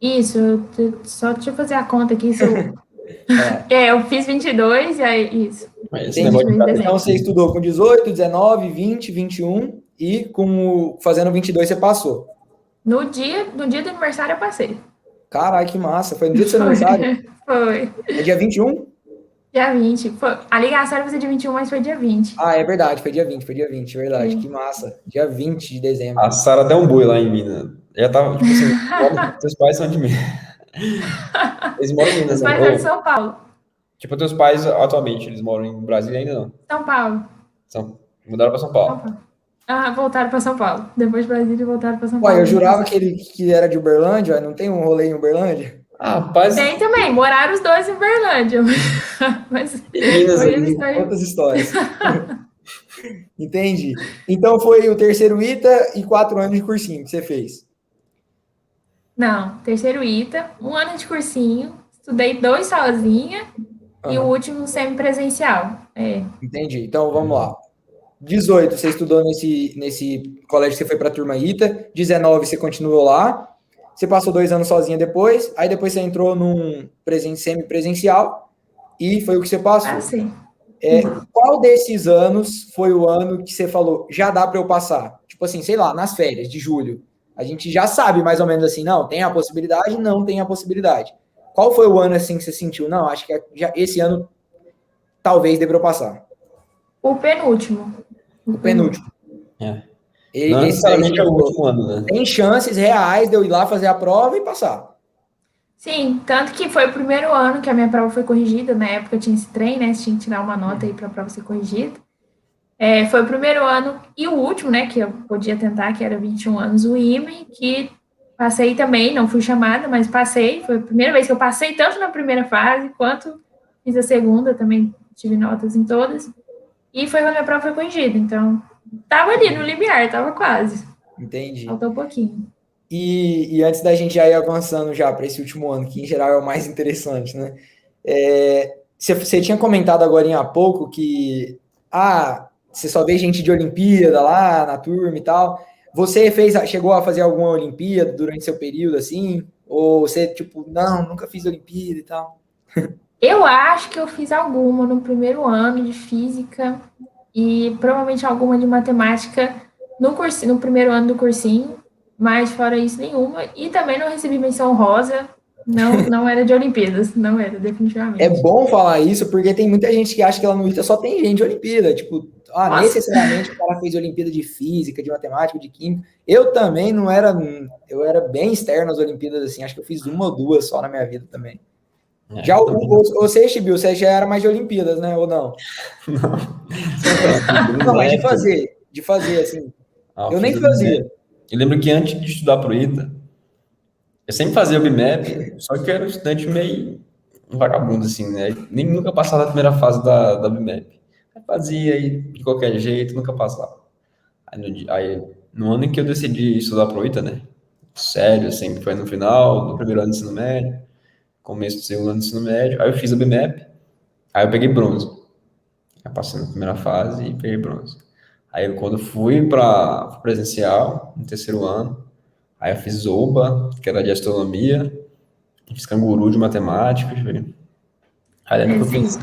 Isso, só deixa eu fazer a conta aqui. Se eu, Ah, eu fiz 22 e aí, isso. Mas esse entendi. negócio de 22 de Então, dezembro. você estudou com 18, 19, 20, 21 e fazendo 22 você passou. No dia do aniversário, eu passei. Caralho, que massa. Foi no dia do seu Foi. aniversário? Foi. É dia 21? Dia 20. Foi. A ligação era pra ser dia 21, mas foi dia 20. Ah, é verdade, foi dia 20, verdade. Que É. massa. Dia 20 de dezembro. A Sara deu um boi lá em Minas. Já tava, tipo assim, seus pais são de Minas. Eles moram em Minas, Meus né? pais são de São Paulo. Tipo, teus pais atualmente, eles moram em Brasília ainda não? São Paulo. Mudaram para São São Paulo. Paulo. Ah, voltaram para São Paulo. Depois de Brasília, voltaram para São Ué, Paulo eu ano jurava passado. que era de Uberlândia, não tem um rolê em Uberlândia? Ah, rapaz, Tem também, moraram os dois em Uberlândia. Mas em Minas foi a ali. história. Outras histórias. Entendi. Então foi o terceiro ITA e 4 anos de cursinho que você fez. Não, terceiro ITA, um ano de cursinho, estudei 2 sozinha e o Aham, último semipresencial. entendi. Então vamos lá. 18, você estudou nesse colégio que você foi para a turma ITA. 19, você continuou lá. Você passou 2 anos sozinha depois. Aí depois você entrou num semipresencial e foi o que você passou. Passei. Qual desses anos foi o ano que você falou, já dá para eu passar? Tipo assim, sei lá, nas férias de julho. A gente já sabe mais ou menos assim, não, tem a possibilidade, não tem a possibilidade. Qual foi o ano assim que você sentiu? Não, acho que já, esse ano talvez dê para eu passar. O penúltimo. O penúltimo. É. Não Esse daí necessariamente você é o falou, último ano, né? tem chances reais de eu ir lá fazer a prova e passar. Sim, tanto que foi o primeiro ano que a minha prova foi corrigida. Na época tinha esse trem, né? Você tinha que tirar uma nota aí para a prova ser corrigida. Foi o primeiro ano e o último, né? Que eu podia tentar, que era 21 anos, o IME, que passei também, não fui chamada, mas passei. Foi a primeira vez que eu passei, tanto na primeira fase quanto fiz a segunda, também tive notas em todas. E foi quando a minha prova foi corrigida. Então, tava ali no limiar, tava quase. Entendi. Faltou um pouquinho. E antes da gente já ir avançando já para esse último ano, que em geral é o mais interessante, né? Você tinha comentado agora há pouco que você só vê gente de Olimpíada lá na turma e tal. Você chegou a fazer alguma Olimpíada durante seu período assim? Ou você, tipo, não, nunca fiz Olimpíada e tal? Eu acho que eu fiz alguma no primeiro ano de física e provavelmente alguma de matemática no primeiro ano do cursinho, mas fora isso, nenhuma. E também não recebi menção honrosa, não era de Olimpíadas, não era, É definitivamente. bom falar isso, porque tem muita gente que acha que lá no ITA só tem gente de Olimpíada. Tipo, Nossa, necessariamente o cara fez Olimpíada de Física, de Matemática, de Química. Eu também não era. Eu era bem externo nas Olimpíadas, assim. Acho que eu fiz uma ou duas só na minha vida também. É, Já eu também. você, Chibiu, você já era mais de Olimpíadas, né? Ou não? Não. Você não faz do Não, mas de BMAP? fazer. De fazer, assim. Ah, eu Eu nem fiz o BMAP. fazia. Eu lembro que antes de estudar pro ITA, eu sempre fazia o BMAP, só que eu era um estudante meio um vagabundo, assim, né? Nem nunca passava da primeira fase da BMAP. Aí fazia aí de qualquer jeito, nunca passava. Aí no ano em que eu decidi estudar pro ITA, né? Sério, assim, que foi no final do primeiro ano de ensino médio, começo do segundo ano de ensino médio, aí eu fiz a BMAP, aí eu peguei bronze. Aí passei na primeira fase e peguei bronze. Aí quando eu fui para presencial, no terceiro ano, aí eu fiz OBA, que era de astronomia, fiz canguru de matemática, velho. Aí lembro é que eu sim. fiz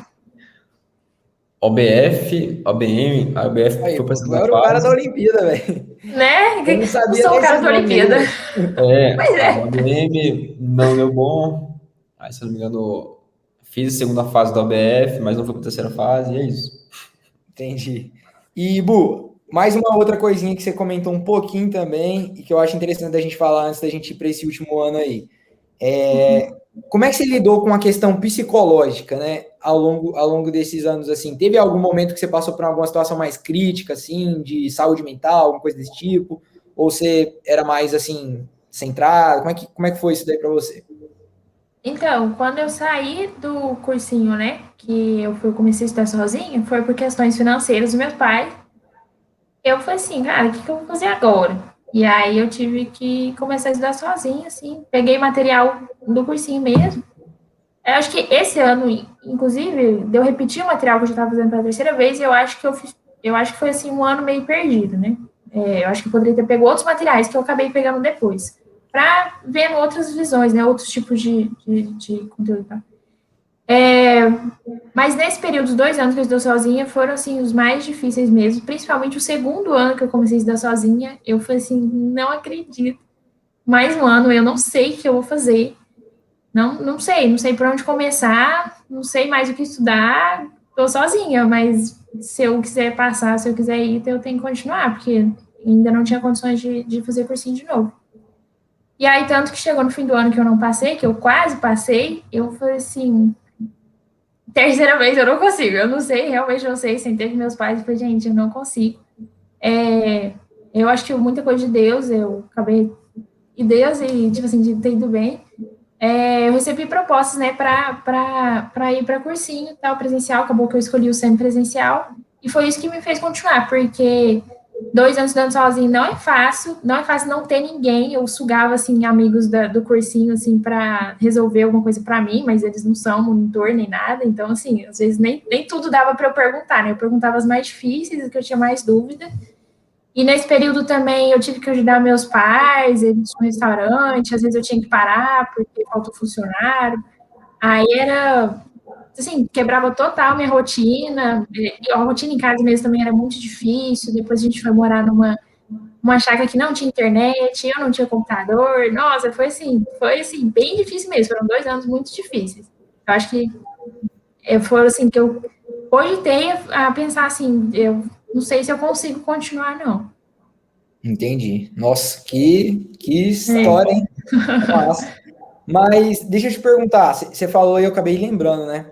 OBF, OBM, a OBF Aí, foi para a pô, tu segunda era o cara da fase. Olimpíada, velho. Né? Eu não Eu sabia sou o nem cara esses da nomes Olimpíada. aí, É, Pois a é. OBM não deu bom. Aí, se eu não me engano, fiz a segunda fase da OBF, mas não fui para a terceira fase, e é isso. entendi. E, Bu, mais uma outra coisinha que você comentou um pouquinho também, e que eu acho interessante da gente falar antes da gente ir para esse último ano aí. Como é que você lidou com a questão psicológica, né, ao longo desses anos, assim? Teve algum momento que você passou por alguma situação mais crítica, assim, de saúde mental, alguma coisa desse tipo? Ou você era mais, assim, centrado? Como é que foi isso daí para você? Então, quando eu saí do cursinho, né, que comecei a estudar sozinha, foi por questões financeiras do meu pai. Eu falei assim, cara, o que que eu vou fazer agora? E aí eu tive que começar a estudar sozinha, assim. Peguei material do cursinho mesmo. Eu acho que esse ano, inclusive, deu repetir o material que eu já estava fazendo pela terceira vez, e eu acho que foi assim um ano meio perdido, né? Eu acho que eu poderia ter pego outros materiais que eu acabei pegando depois, para vendo outras visões, né? Outros tipos de conteúdo. Tá? Mas nesse período, os 2 anos que eu estou sozinha foram assim os mais difíceis mesmo, principalmente o segundo ano que eu comecei a estudar sozinha. Eu falei assim, não acredito. Mais um ano, eu não sei o que eu vou fazer. Não sei por onde começar, não sei mais o que estudar, estou sozinha, mas se eu quiser passar, se eu quiser ir, eu tenho que continuar, porque ainda não tinha condições de fazer cursinho de novo. E aí, tanto que chegou no fim do ano que eu não passei, que eu quase passei, eu falei assim, terceira vez eu não consigo, eu não sei, realmente não sei, sentei com meus pais e falei, gente, eu não consigo. Eu acho que muita coisa de Deus, eu acabei, e Deus, e tipo assim, de ter ido bem, eu recebi propostas, né, para ir para cursinho, tal, presencial, acabou que eu escolhi o semipresencial, e foi isso que me fez continuar, porque 2 anos estudando sozinho não é fácil não ter ninguém, eu sugava, assim, amigos do cursinho, assim, para resolver alguma coisa para mim, mas eles não são monitor nem nada, então, assim, às vezes nem tudo dava para eu perguntar, né, eu perguntava as mais difíceis, as que eu tinha mais dúvida, e nesse período também eu tive que ajudar meus pais, eles tinham um restaurante, às vezes eu tinha que parar porque faltou funcionário. Aí era, assim, quebrava total minha rotina. E a rotina em casa mesmo também era muito difícil. Depois a gente foi morar numa chácara que não tinha internet, eu não tinha computador. Nossa, foi assim, bem difícil mesmo. Foram 2 anos muito difíceis. Eu acho que foram assim que eu cogitei a pensar assim, eu não sei se eu consigo continuar, não. Entendi. Nossa, que É. história, hein? Nossa. Mas deixa eu te perguntar, você falou e eu acabei lembrando, né?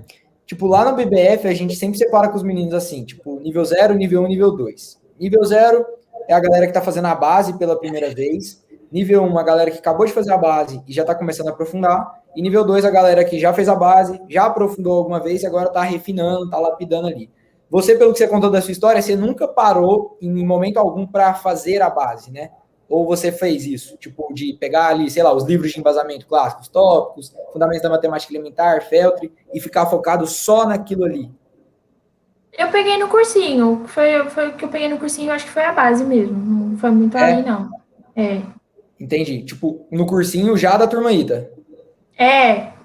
Tipo, lá no BBF a gente sempre separa com os meninos assim, tipo, nível 0, nível 1, nível 2. Nível 0 é a galera que tá fazendo a base pela primeira vez. Nível 1, a galera que acabou de fazer a base e já tá começando a aprofundar. E nível 2, a galera que já fez a base, já aprofundou alguma vez e agora tá refinando, tá lapidando ali. Você, pelo que você contou da sua história, você nunca parou em momento algum para fazer a base, né? Ou você fez isso, tipo, de pegar ali, sei lá, os livros de embasamento clássicos, tópicos, fundamentos da matemática elementar, Feltri, e ficar focado só naquilo ali? Eu peguei no cursinho, foi o que eu peguei no cursinho, eu acho que foi a base mesmo, não foi muito além, É, não. É, entendi. Tipo, no cursinho já da turma ITA.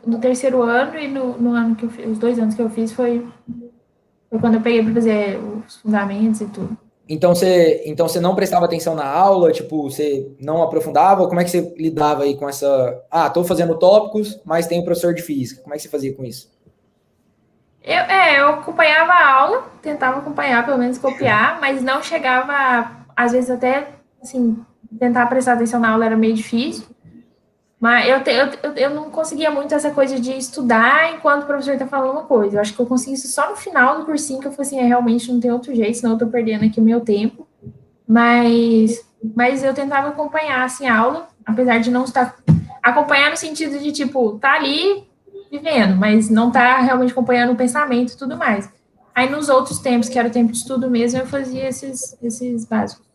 no terceiro ano e no ano que eu fiz, os 2 anos que eu fiz Foi quando eu peguei para fazer os fundamentos e tudo. Então você não prestava atenção na aula, tipo, você não aprofundava? Como é que você lidava aí com essa... Ah, tô fazendo tópicos, mas tem um professor de física. Como é que você fazia com isso? Eu acompanhava a aula, tentava acompanhar, pelo menos copiar, mas não chegava, às vezes até, assim, tentar prestar atenção na aula era meio difícil. Mas eu não conseguia muito essa coisa de estudar enquanto o professor está falando uma coisa. Eu acho que eu consegui isso só no final do cursinho, que eu falei assim, realmente não tem outro jeito, senão eu estou perdendo aqui o meu tempo. Mas eu tentava acompanhar, assim, a aula, apesar de não estar... Acompanhar no sentido de, tipo, tá ali vivendo, mas não tá realmente acompanhando o pensamento e tudo mais. Aí, nos outros tempos, que era o tempo de estudo mesmo, eu fazia esses básicos.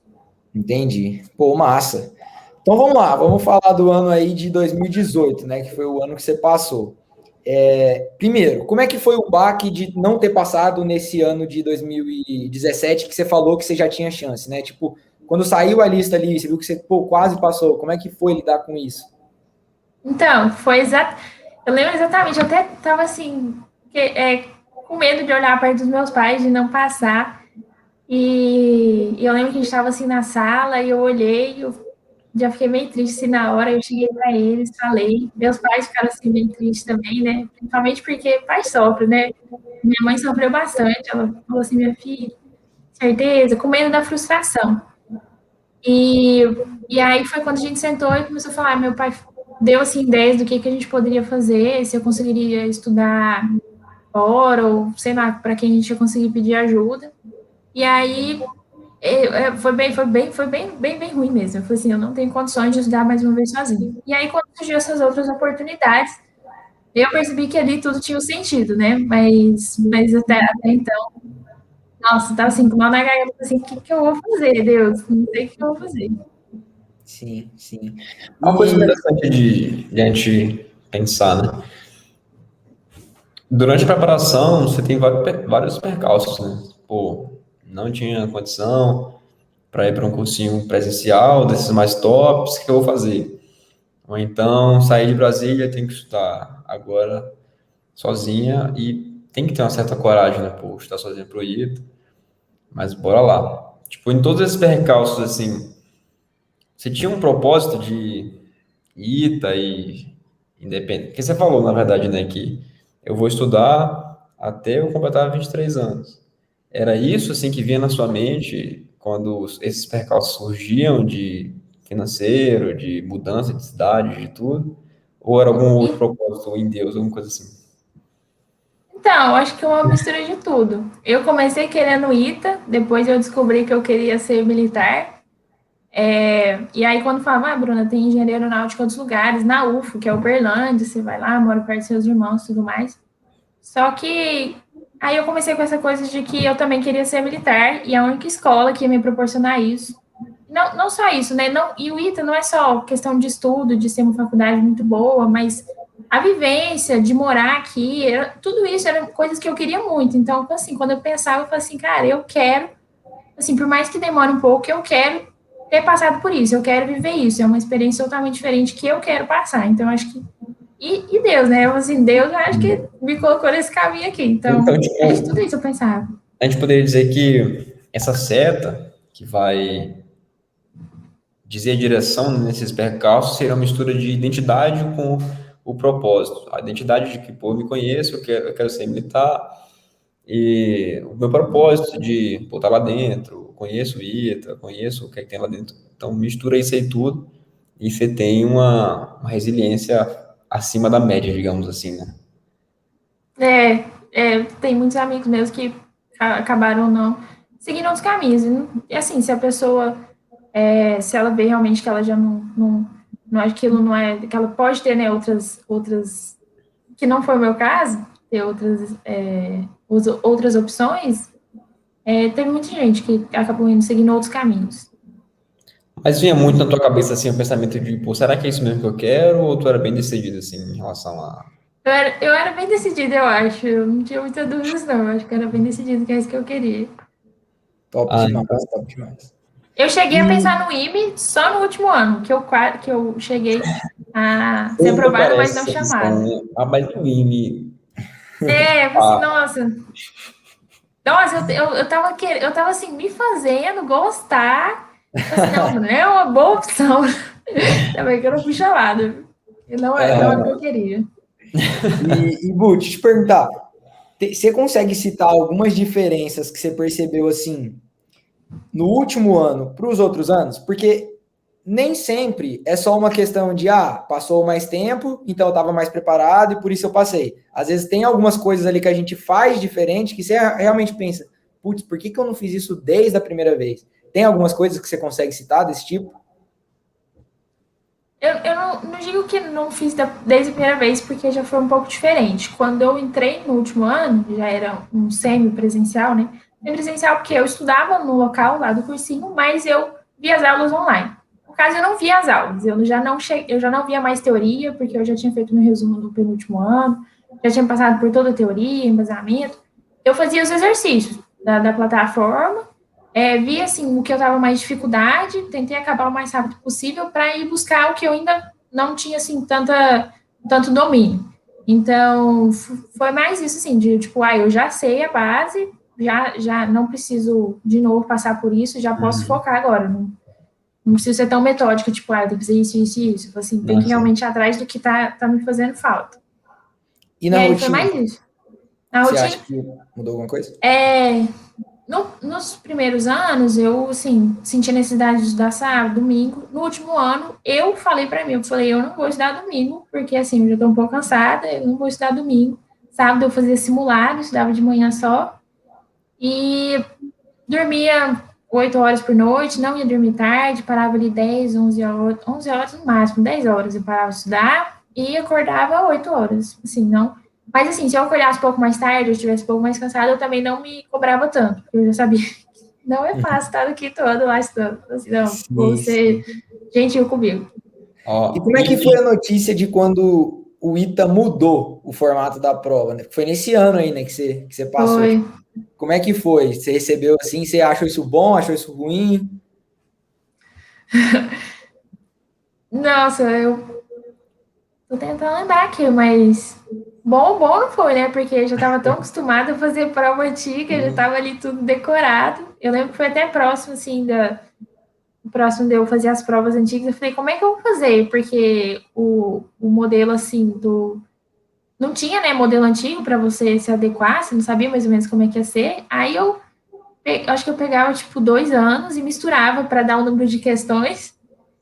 Entendi. Pô, massa. Então vamos lá, vamos falar do ano aí de 2018, né? Que foi o ano que você passou. Primeiro, como é que foi o baque de não ter passado nesse ano de 2017 que você falou que você já tinha chance, né? Tipo, quando saiu a lista ali, você viu que você pô, quase passou. Como é que foi lidar com isso? Então, foi exato. Eu lembro exatamente, eu até tava assim, com medo de olhar perto dos meus pais, de não passar. E eu lembro que a gente estava assim na sala e eu olhei, eu já fiquei meio triste assim, na hora. Eu cheguei para eles, falei. Meus pais ficaram assim bem tristes também, né? Principalmente porque pai sofre, né? Minha mãe sofreu bastante. Ela falou assim: minha filha, certeza, com medo da frustração. E, e aí foi quando a gente sentou e começou a falar. Meu pai deu assim ideias do que a gente poderia fazer, se eu conseguiria estudar fora, ou sei lá, para quem a gente ia conseguir pedir ajuda. E aí foi bem ruim mesmo. Eu falei assim, eu não tenho condições de estudar mais uma vez sozinho. E aí, quando surgiu essas outras oportunidades, eu percebi que ali tudo tinha um sentido, né? Mas até então, nossa, tava assim, com mal na garganta, assim, o que que eu vou fazer, Deus? Não sei o que eu vou fazer. Sim, sim. É uma coisa E interessante de a gente pensar, né? Durante a preparação, você tem vários percalços, né? Pô, não tinha condição para ir para um cursinho presencial, desses mais tops, o que eu vou fazer? Ou então, sair de Brasília, tem que estudar agora sozinha e tem que ter uma certa coragem, né? Pô, estudar sozinha pro ITA, mas bora lá. Tipo, em todos esses percalços, assim, você tinha um propósito de ITA e independente. Porque você falou, na verdade, né, que eu vou estudar até eu completar 23 anos. Era isso, assim, que vinha na sua mente quando esses percalços surgiam de financeiro, de mudança de cidade, de tudo? Ou era algum outro propósito em Deus, alguma coisa assim? Então, acho que é uma mistura de tudo. Eu comecei querendo ITA, depois eu descobri que eu queria ser militar. E aí, quando falava, Bruna, tem engenharia aeronáutica em outros lugares, na UFO, que é Uberlândia, você vai lá, mora perto dos seus irmãos e tudo mais. Só que aí eu comecei com essa coisa de que eu também queria ser militar, e a única escola que ia me proporcionar isso. Não, não só isso, né? Não, e o ITA não é só questão de estudo, de ser uma faculdade muito boa, mas a vivência de morar aqui, tudo isso eram coisas que eu queria muito. Então, assim, quando eu pensava, eu falei assim, cara, eu quero, assim, por mais que demore um pouco, eu quero ter passado por isso, eu quero viver isso. É uma experiência totalmente diferente que eu quero passar. Então, acho que. E Deus, né? Eu, assim, Deus, eu acho que me colocou nesse caminho aqui. Então, Então, é de tudo tipo, isso eu pensava. a gente poderia dizer que essa seta que vai dizer a direção nesses percalços seria uma mistura de identidade com o propósito. A identidade de que, pô, eu me conheço, eu quero ser militar, e o meu propósito de, pô, estar lá dentro, conheço o ITA, conheço o que é que tem lá dentro. Então, mistura isso aí tudo e você tem uma resiliência acima da média, digamos assim, né? Tem muitos amigos meus que acabaram não seguindo outros caminhos. E assim, se a pessoa, se ela vê realmente que ela já não aquilo não é, que ela pode ter, né, outras, que não foi o meu caso, ter outras opções, teve muita gente que acabou indo seguindo outros caminhos. Mas vinha muito na tua cabeça, assim, o pensamento de, pô, será que é isso mesmo que eu quero? Ou tu era bem decidido, assim, em relação a... Eu era bem decidida, eu acho. Eu não tinha muita dúvidas, não. Eu acho que era bem decidida, que é isso que eu queria. top Ah, demais, então, top demais. Eu cheguei a E pensar no IME só no último ano, que eu cheguei a ser todo mundo aprovada, mas parece não essa questão, chamada. né? Ah, mas o IME... Eu falei assim, Ah, nossa. Nossa, eu tava assim, me fazendo gostar. Assim, não é uma boa opção. Também que eu não fui chamada. Não era o que eu queria. Bu, deixa eu te perguntar, você consegue citar algumas diferenças que você percebeu assim no último ano para os outros anos? Porque nem sempre é só uma questão de, passou mais tempo, então eu estava mais preparado e por isso eu passei. Às vezes tem algumas coisas ali que a gente faz diferente que você realmente pensa, putz, por que eu não fiz isso desde a primeira vez? Tem algumas coisas que você consegue citar desse tipo? Eu não digo que não fiz desde a primeira vez, porque já foi um pouco diferente. Quando eu entrei no último ano, já era um semi-presencial, né? Semi-presencial porque eu estudava no local lá do cursinho, mas eu via as aulas online. No caso, eu não via as aulas, eu já não via mais teoria, porque eu já tinha feito meu resumo no penúltimo ano, já tinha passado por toda a teoria, embasamento. Eu fazia os exercícios da plataforma, vi assim o que eu estava mais dificuldade, tentei acabar o mais rápido possível para ir buscar o que eu ainda não tinha assim tanto domínio. Então foi mais isso assim de tipo, eu já sei a base, já não preciso de novo passar por isso, já posso focar agora. Não preciso ser tão metódica, tipo, eu tenho que fazer isso e isso. Assim, tem que Assim, realmente ir atrás do que tá me fazendo falta. E E na aí foi rotina, mais isso. Na você rotina, acha que mudou alguma coisa? Nos primeiros anos, eu, assim, senti a necessidade de estudar sábado, domingo. No último ano, eu falei para mim, eu não vou estudar domingo, porque, assim, eu já estou um pouco cansada, eu não vou estudar domingo. Sábado eu fazia simulado, estudava de manhã só, e dormia 8 horas por noite, não ia dormir tarde, parava ali 10, 11 horas no máximo, 10 horas eu parava de estudar, e acordava 8 horas, assim, não... Mas, assim, se eu acordasse um pouco mais tarde, eu estivesse um pouco mais cansada, eu também não me cobrava tanto, porque eu já sabia não é fácil estar aqui todo lá estudando. Assim, não, vou Sim, ser sim. gentil comigo. E ó, como é que foi a notícia de quando o ITA mudou o formato da prova, né? Foi nesse ano aí, né, que você passou. Foi. Como é que foi? Você recebeu assim? Você achou isso bom? Achou isso ruim? Nossa, eu tô tentando lembrar aqui, mas bom não foi, né? Porque eu já estava tão acostumada a fazer prova antiga, já estava ali tudo decorado. Eu lembro que foi até próximo, assim, próximo de eu fazer as provas antigas. Eu falei, como é que eu vou fazer? Porque o modelo, assim, não tinha, né, modelo antigo para você se adequar, você não sabia mais ou menos como é que ia ser. Aí eu acho que eu pegava, tipo, 2 anos e misturava para dar um número de questões.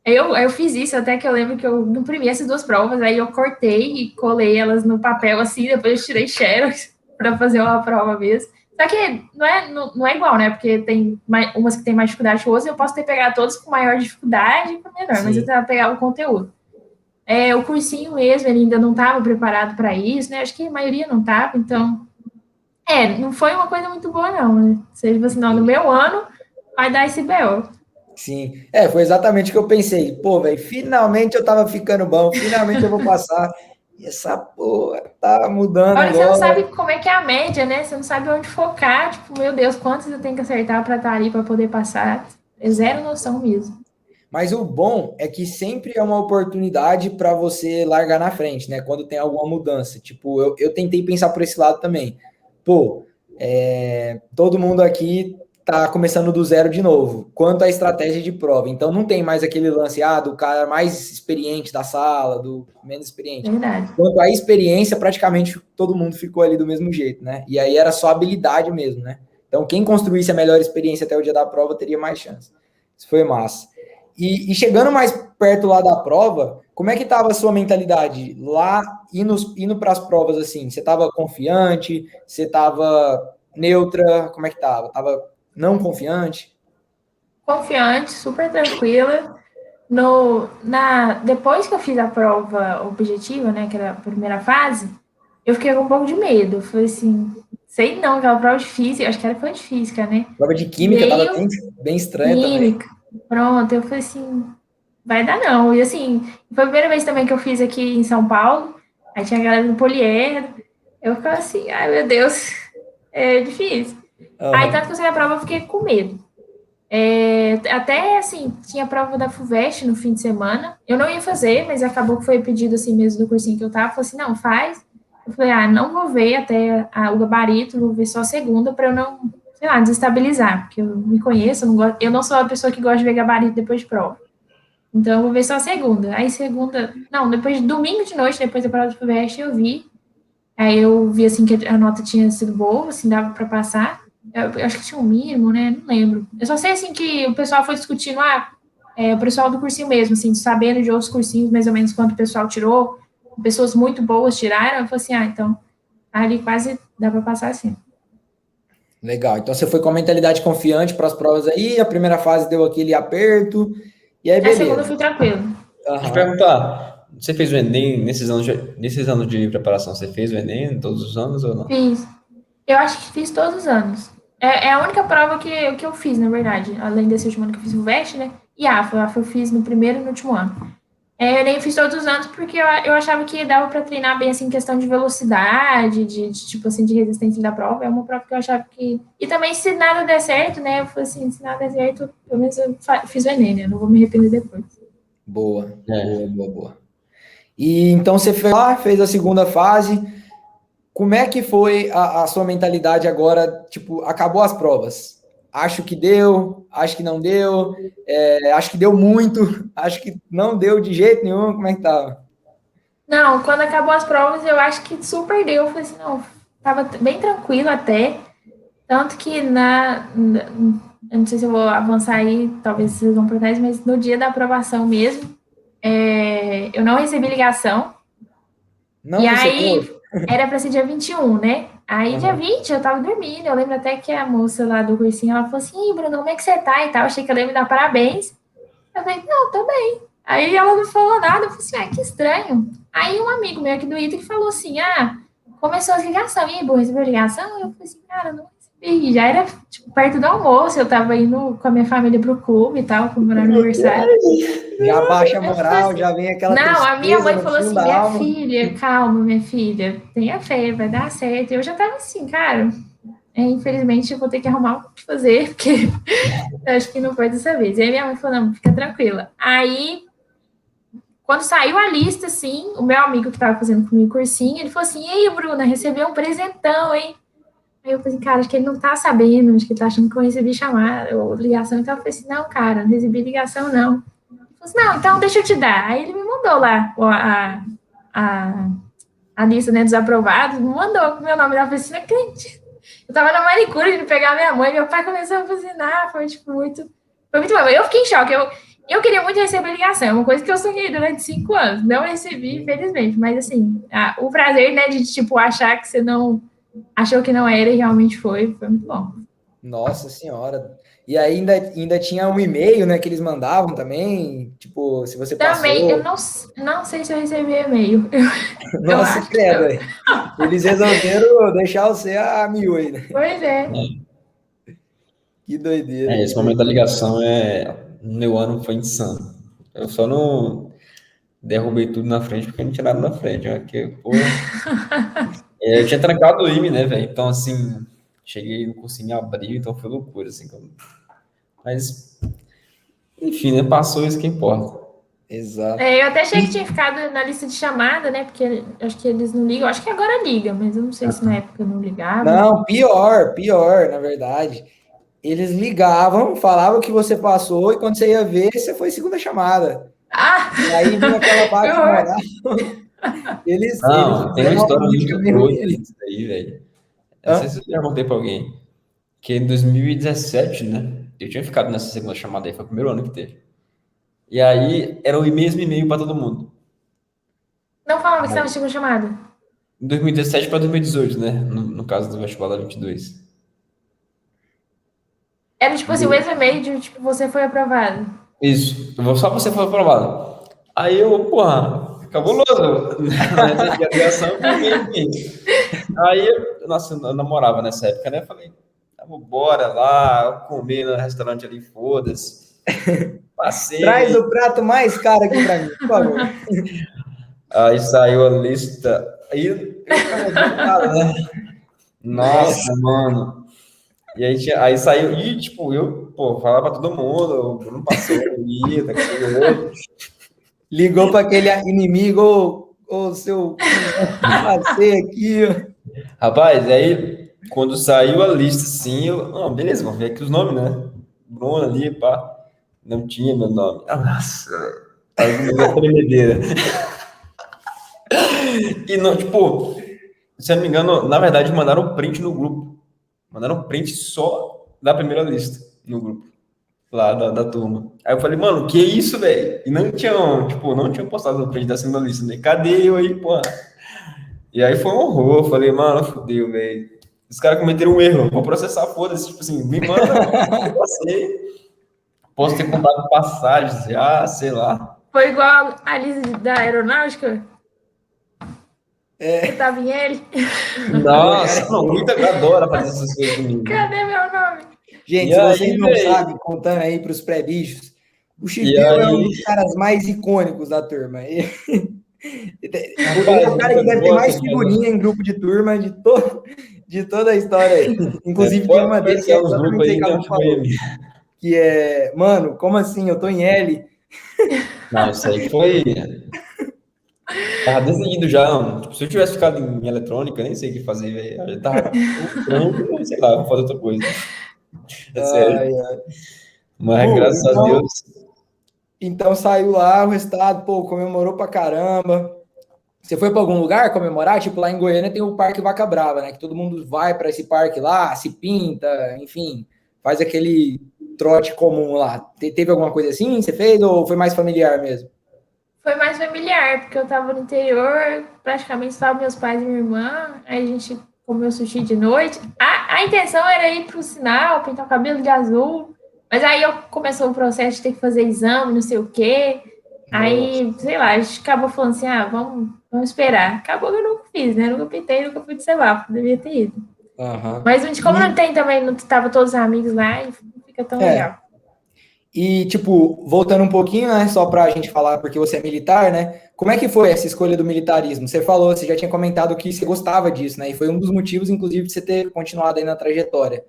Eu fiz isso, até que eu lembro que eu imprimi essas duas provas, aí eu cortei e colei elas no papel assim, depois eu tirei xerox para fazer uma prova mesmo. Só que não é igual, né? Porque tem umas que tem mais dificuldade que outras, eu posso ter pegado todas com maior dificuldade e com menor, mas eu Sim. tava pegar o conteúdo. O cursinho mesmo, ele ainda não estava preparado para isso, né? Acho que a maioria não estava, então não foi uma coisa muito boa, não, né? Você, tipo assim, não, no meu ano vai dar esse BO. Sim. Foi exatamente o que eu pensei. Pô, velho, finalmente eu tava ficando bom, finalmente eu vou passar. E essa porra tá mudando Agora você não agora. sabe como é que é a média, né? Você não sabe onde focar. Tipo, meu Deus, quantos eu tenho que acertar para estar ali para poder passar? É zero noção mesmo. Mas o bom é que sempre é uma oportunidade para você largar na frente, né? Quando tem alguma mudança. Tipo, eu tentei pensar por esse lado também. Pô, todo mundo aqui tá começando do zero de novo. Quanto à estratégia de prova. Então não tem mais aquele lance, do cara mais experiente da sala, do menos experiente. Verdade. Quanto à experiência, praticamente todo mundo ficou ali do mesmo jeito, né? E aí era só habilidade mesmo, né? Então quem construísse a melhor experiência até o dia da prova teria mais chance. Isso foi massa. E chegando mais perto lá da prova, como é que estava a sua mentalidade lá, indo para as provas assim? Você estava confiante? Você estava neutra? Como é que estava? Estava não confiante? Confiante, super tranquila. Depois que eu fiz a prova objetiva, né, que era a primeira fase, eu fiquei com um pouco de medo. Eu falei assim, sei não, aquela prova de física, acho que foi de física, né? Prova de química estava Veio bem estranha também. química. Pronto, eu falei assim, vai dar não. E assim, foi a primeira vez também que eu fiz aqui em São Paulo. Aí tinha a galera do Poliedro. Eu ficava assim, ai meu Deus, é difícil. Aí tanto que Uhum. eu saí da prova, eu fiquei com medo. Até assim, tinha a prova da FUVEST no fim de semana. Eu não ia fazer, mas acabou que foi pedido assim mesmo do cursinho que eu tava. Falei assim, não, faz. Eu falei, não vou ver até o gabarito, vou ver só a segunda para eu não, sei lá, desestabilizar, porque eu me conheço, eu não sou a pessoa que gosta de ver gabarito depois de prova. Então, eu vou ver só a segunda. Aí, depois, domingo de noite, depois da prova do FUVEST, eu vi. Aí, eu vi, assim, que a nota tinha sido boa, assim, dava para passar. Eu acho que tinha um mínimo, né? Não lembro. Eu só sei, assim, que o pessoal foi discutindo, o pessoal do cursinho mesmo, assim, sabendo de outros cursinhos, mais ou menos quanto o pessoal tirou, pessoas muito boas tiraram. Eu falei assim, então, ali quase dá para passar, assim. Legal. Então, você foi com a mentalidade confiante para as provas aí, a primeira fase deu aquele aperto, e aí, A segunda eu beleza. fui tranquilo. Deixa eu perguntar, você fez o Enem nesses anos de preparação? Você fez o Enem todos os anos ou não? Fiz. Eu acho que fiz todos os anos. É a única prova que eu fiz, na verdade. Além desse último ano que eu fiz o VEST, né? E a AFA eu fiz no primeiro e no último ano. Eu nem fiz todos os anos porque eu achava que dava para treinar bem, assim, questão de velocidade, tipo assim, de resistência da prova. É uma prova que eu achava que... E também, se nada der certo, né? Eu falei assim, se nada der certo, pelo menos eu fiz o Enem, né? Não vou me arrepender depois. Boa, É. boa. E então você foi lá, fez a segunda fase. Como é que foi a sua mentalidade agora? Tipo, acabou as provas. Acho que deu, acho que não deu, acho que deu muito, acho que não deu de jeito nenhum. Como é que tava? Não, quando acabou as provas, eu acho que super deu. Eu falei assim, não, tava bem tranquilo até. Tanto que eu não sei se eu vou avançar aí, talvez vocês vão por trás, mas no dia da aprovação mesmo, eu não recebi ligação. E Não aí recebeu? era para ser dia 21, né? Aí dia Uhum. 20 eu tava dormindo. Eu lembro até que a moça lá do cursinho, ela falou assim: Ih, Bruno, como é que você tá? E tal. Achei que ela ia me dar parabéns. Eu falei, não, tô bem. Aí ela não falou nada, eu falei assim, que estranho. Aí um amigo meu aqui do Ita que falou assim, começou as ligações, e aí, recebeu ligação? Eu falei assim, cara, não recebi. Já era, tipo, perto do almoço, eu tava indo com a minha família pro clube e tal, comemorar aniversário. Já baixa a Aí eu falei moral, assim, já vem aquela não, a minha tristeza mãe no falou fundo assim, da minha alma. filha, calma, minha filha, tenha fé, vai dar certo. Eu já tava assim, cara, infelizmente eu vou ter que arrumar o que fazer, porque eu acho que não foi dessa vez. E aí minha mãe falou, não, fica tranquila. Aí quando saiu a lista, assim, o meu amigo que tava fazendo comigo cursinho, ele falou assim, e aí, Bruna, recebeu um presentão, hein? Aí eu falei, cara, acho que ele não tá sabendo, acho que ele tá achando que eu recebi chamada ou ligação. Então eu falei assim, não, cara, não recebi ligação, não. Ele falou assim, não, então deixa eu te dar. Aí ele me mandou lá a, a lista, né, dos aprovados, me mandou com o meu nome. Eu falei assim, não acredito. Eu tava na manicure de pegar minha mãe, meu pai começou a buzinar, foi tipo muito... Foi muito bom. Eu fiquei em choque, eu queria muito receber ligação, é uma coisa que eu sonhei durante 5 anos. Não recebi, infelizmente, mas assim, o prazer, né, de tipo achar que você não achou que não era e realmente foi muito bom. Nossa senhora. E aí ainda tinha um e-mail, né, que eles mandavam também, tipo, se você Também, eu passou. não sei se eu recebi e-mail. Eu Nossa, acho que credo, não. aí. Eles resolveram deixar você a mil aí, né? Pois é. Que doideira, que Esse momento da doideira. ligação no meu ano foi insano. Eu só não derrubei tudo na frente porque não tinha nada na frente, né? Porque, pô, eu tinha trancado o IME, né, velho? Então, assim, cheguei no cursinho em abril, então foi loucura, assim. Mas, enfim, né? Passou isso que importa. Exato. Eu até achei que tinha ficado na lista de chamada, né? Porque acho que eles não ligam. Acho que agora liga, mas eu não sei se na época não ligava. Não, pior, na verdade. Eles ligavam, falavam que você passou, e quando você ia ver, você foi segunda chamada. Ah! E aí vinha aquela Que baixa horror! moral. Eles Não, tem uma fizeram uma história política muito meio. doida disso aí, velho. Eu não sei Hã? se eu já contei pra alguém. Que em 2017, né? Eu tinha ficado nessa segunda chamada aí, foi o primeiro ano que teve. E aí era o mesmo e-mail pra todo mundo. Não falava que estava Aí, chegando chamada. em 2017 para 2018, né? No caso do vestibular 22. Era tipo assim, o mesmo e-mail de tipo, você foi aprovado. Isso. Só você foi aprovado. Aí eu, porra, cabuloso. Né? Atendi a ligação e vi e-mail aqui. Aí, nossa, eu namorava nessa época, né? Falei, bora lá, comer no restaurante ali, foda-se. Traz Passei. o prato mais caro aqui para mim, por favor. Aí saiu a lista. Aí eu ficava adiantado, né? Nossa, Nossa. mano. E aí, aí saiu, e tipo, eu, pô, falava pra todo mundo, o Bruno passou, ia, tá aquele outro. Ligou para aquele inimigo Ô, seu passei aqui, ó. Rapaz, aí quando saiu a lista, assim, eu. Não, beleza, vamos ver aqui os nomes, né? Bruno ali, pá. Não tinha meu nome. Ah, nossa, tava com uma tremedeira. E não, tipo, se eu não me engano, na verdade, mandaram um print no grupo. Mandaram um print só da primeira lista no grupo, lá da turma. Aí eu falei, mano, que isso, velho? E não tinham, tipo, não tinham postado o print da segunda lista, né? Cadê eu aí, pô? E aí foi um horror. Eu falei, mano, fudeu, velho. Os caras cometeram um erro, vou processar, foda-se. Tipo assim, me manda, eu passei. Posso ter comprado passagens já, sei lá. Foi igual a Alice da aeronáutica, que tava em ele. Nossa, não, o Ita adora fazer essas coisas comigo. Cadê meu nome? Gente, E se vocês aí, não velho, sabem, contando aí para os pré-bichos, o e Chipeu é um aí, dos caras mais icônicos da turma. Ele é rapaz, o o cara que Ita deve ter gosta mais de figurinha em grupo de turma de toda a história aí. Inclusive, tem pode uma dele que conversar é nos grupos exatamente isso aí, que a tem uma Lu figurinha falou. minha. Que é, mano, como assim? Eu tô em L. Não, isso aí foi. Tava decidido já. Não. Tipo, se eu tivesse ficado em eletrônica, nem sei o que fazer, velho. Eu já tava pronto, sei lá, vou fazer outra coisa. É sério. Ai, ai. Mas Pô, graças a Deus. então saiu lá o resultado, pô, comemorou pra caramba. Você foi pra algum lugar comemorar? Tipo, lá em Goiânia tem o Parque Vaca Brava, né? Que todo mundo vai pra esse parque lá, se pinta, enfim, faz aquele trote comum lá. Teve alguma coisa assim? Você fez ou foi mais familiar mesmo? Foi mais familiar, porque eu tava no interior, praticamente só meus pais e minha irmã, aí a gente comeu sushi de noite. A intenção era ir pro sinal, pintar o cabelo de azul, mas aí eu começou o processo de ter que fazer exame, não sei o quê. Nossa. Aí, sei lá, a gente acabou falando assim, vamos esperar. Acabou que eu nunca fiz, né? Nunca pintei, nunca fui de semáforo, devia ter ido. Aham. Mas como não tem também, não tava todos os amigos lá, e não fica tão É, legal. e, tipo, voltando um pouquinho, né, só para a gente falar, porque você é militar, né? Como é que foi essa escolha do militarismo? Você falou, você já tinha comentado que você gostava disso, né? E foi um dos motivos, inclusive, de você ter continuado aí na trajetória.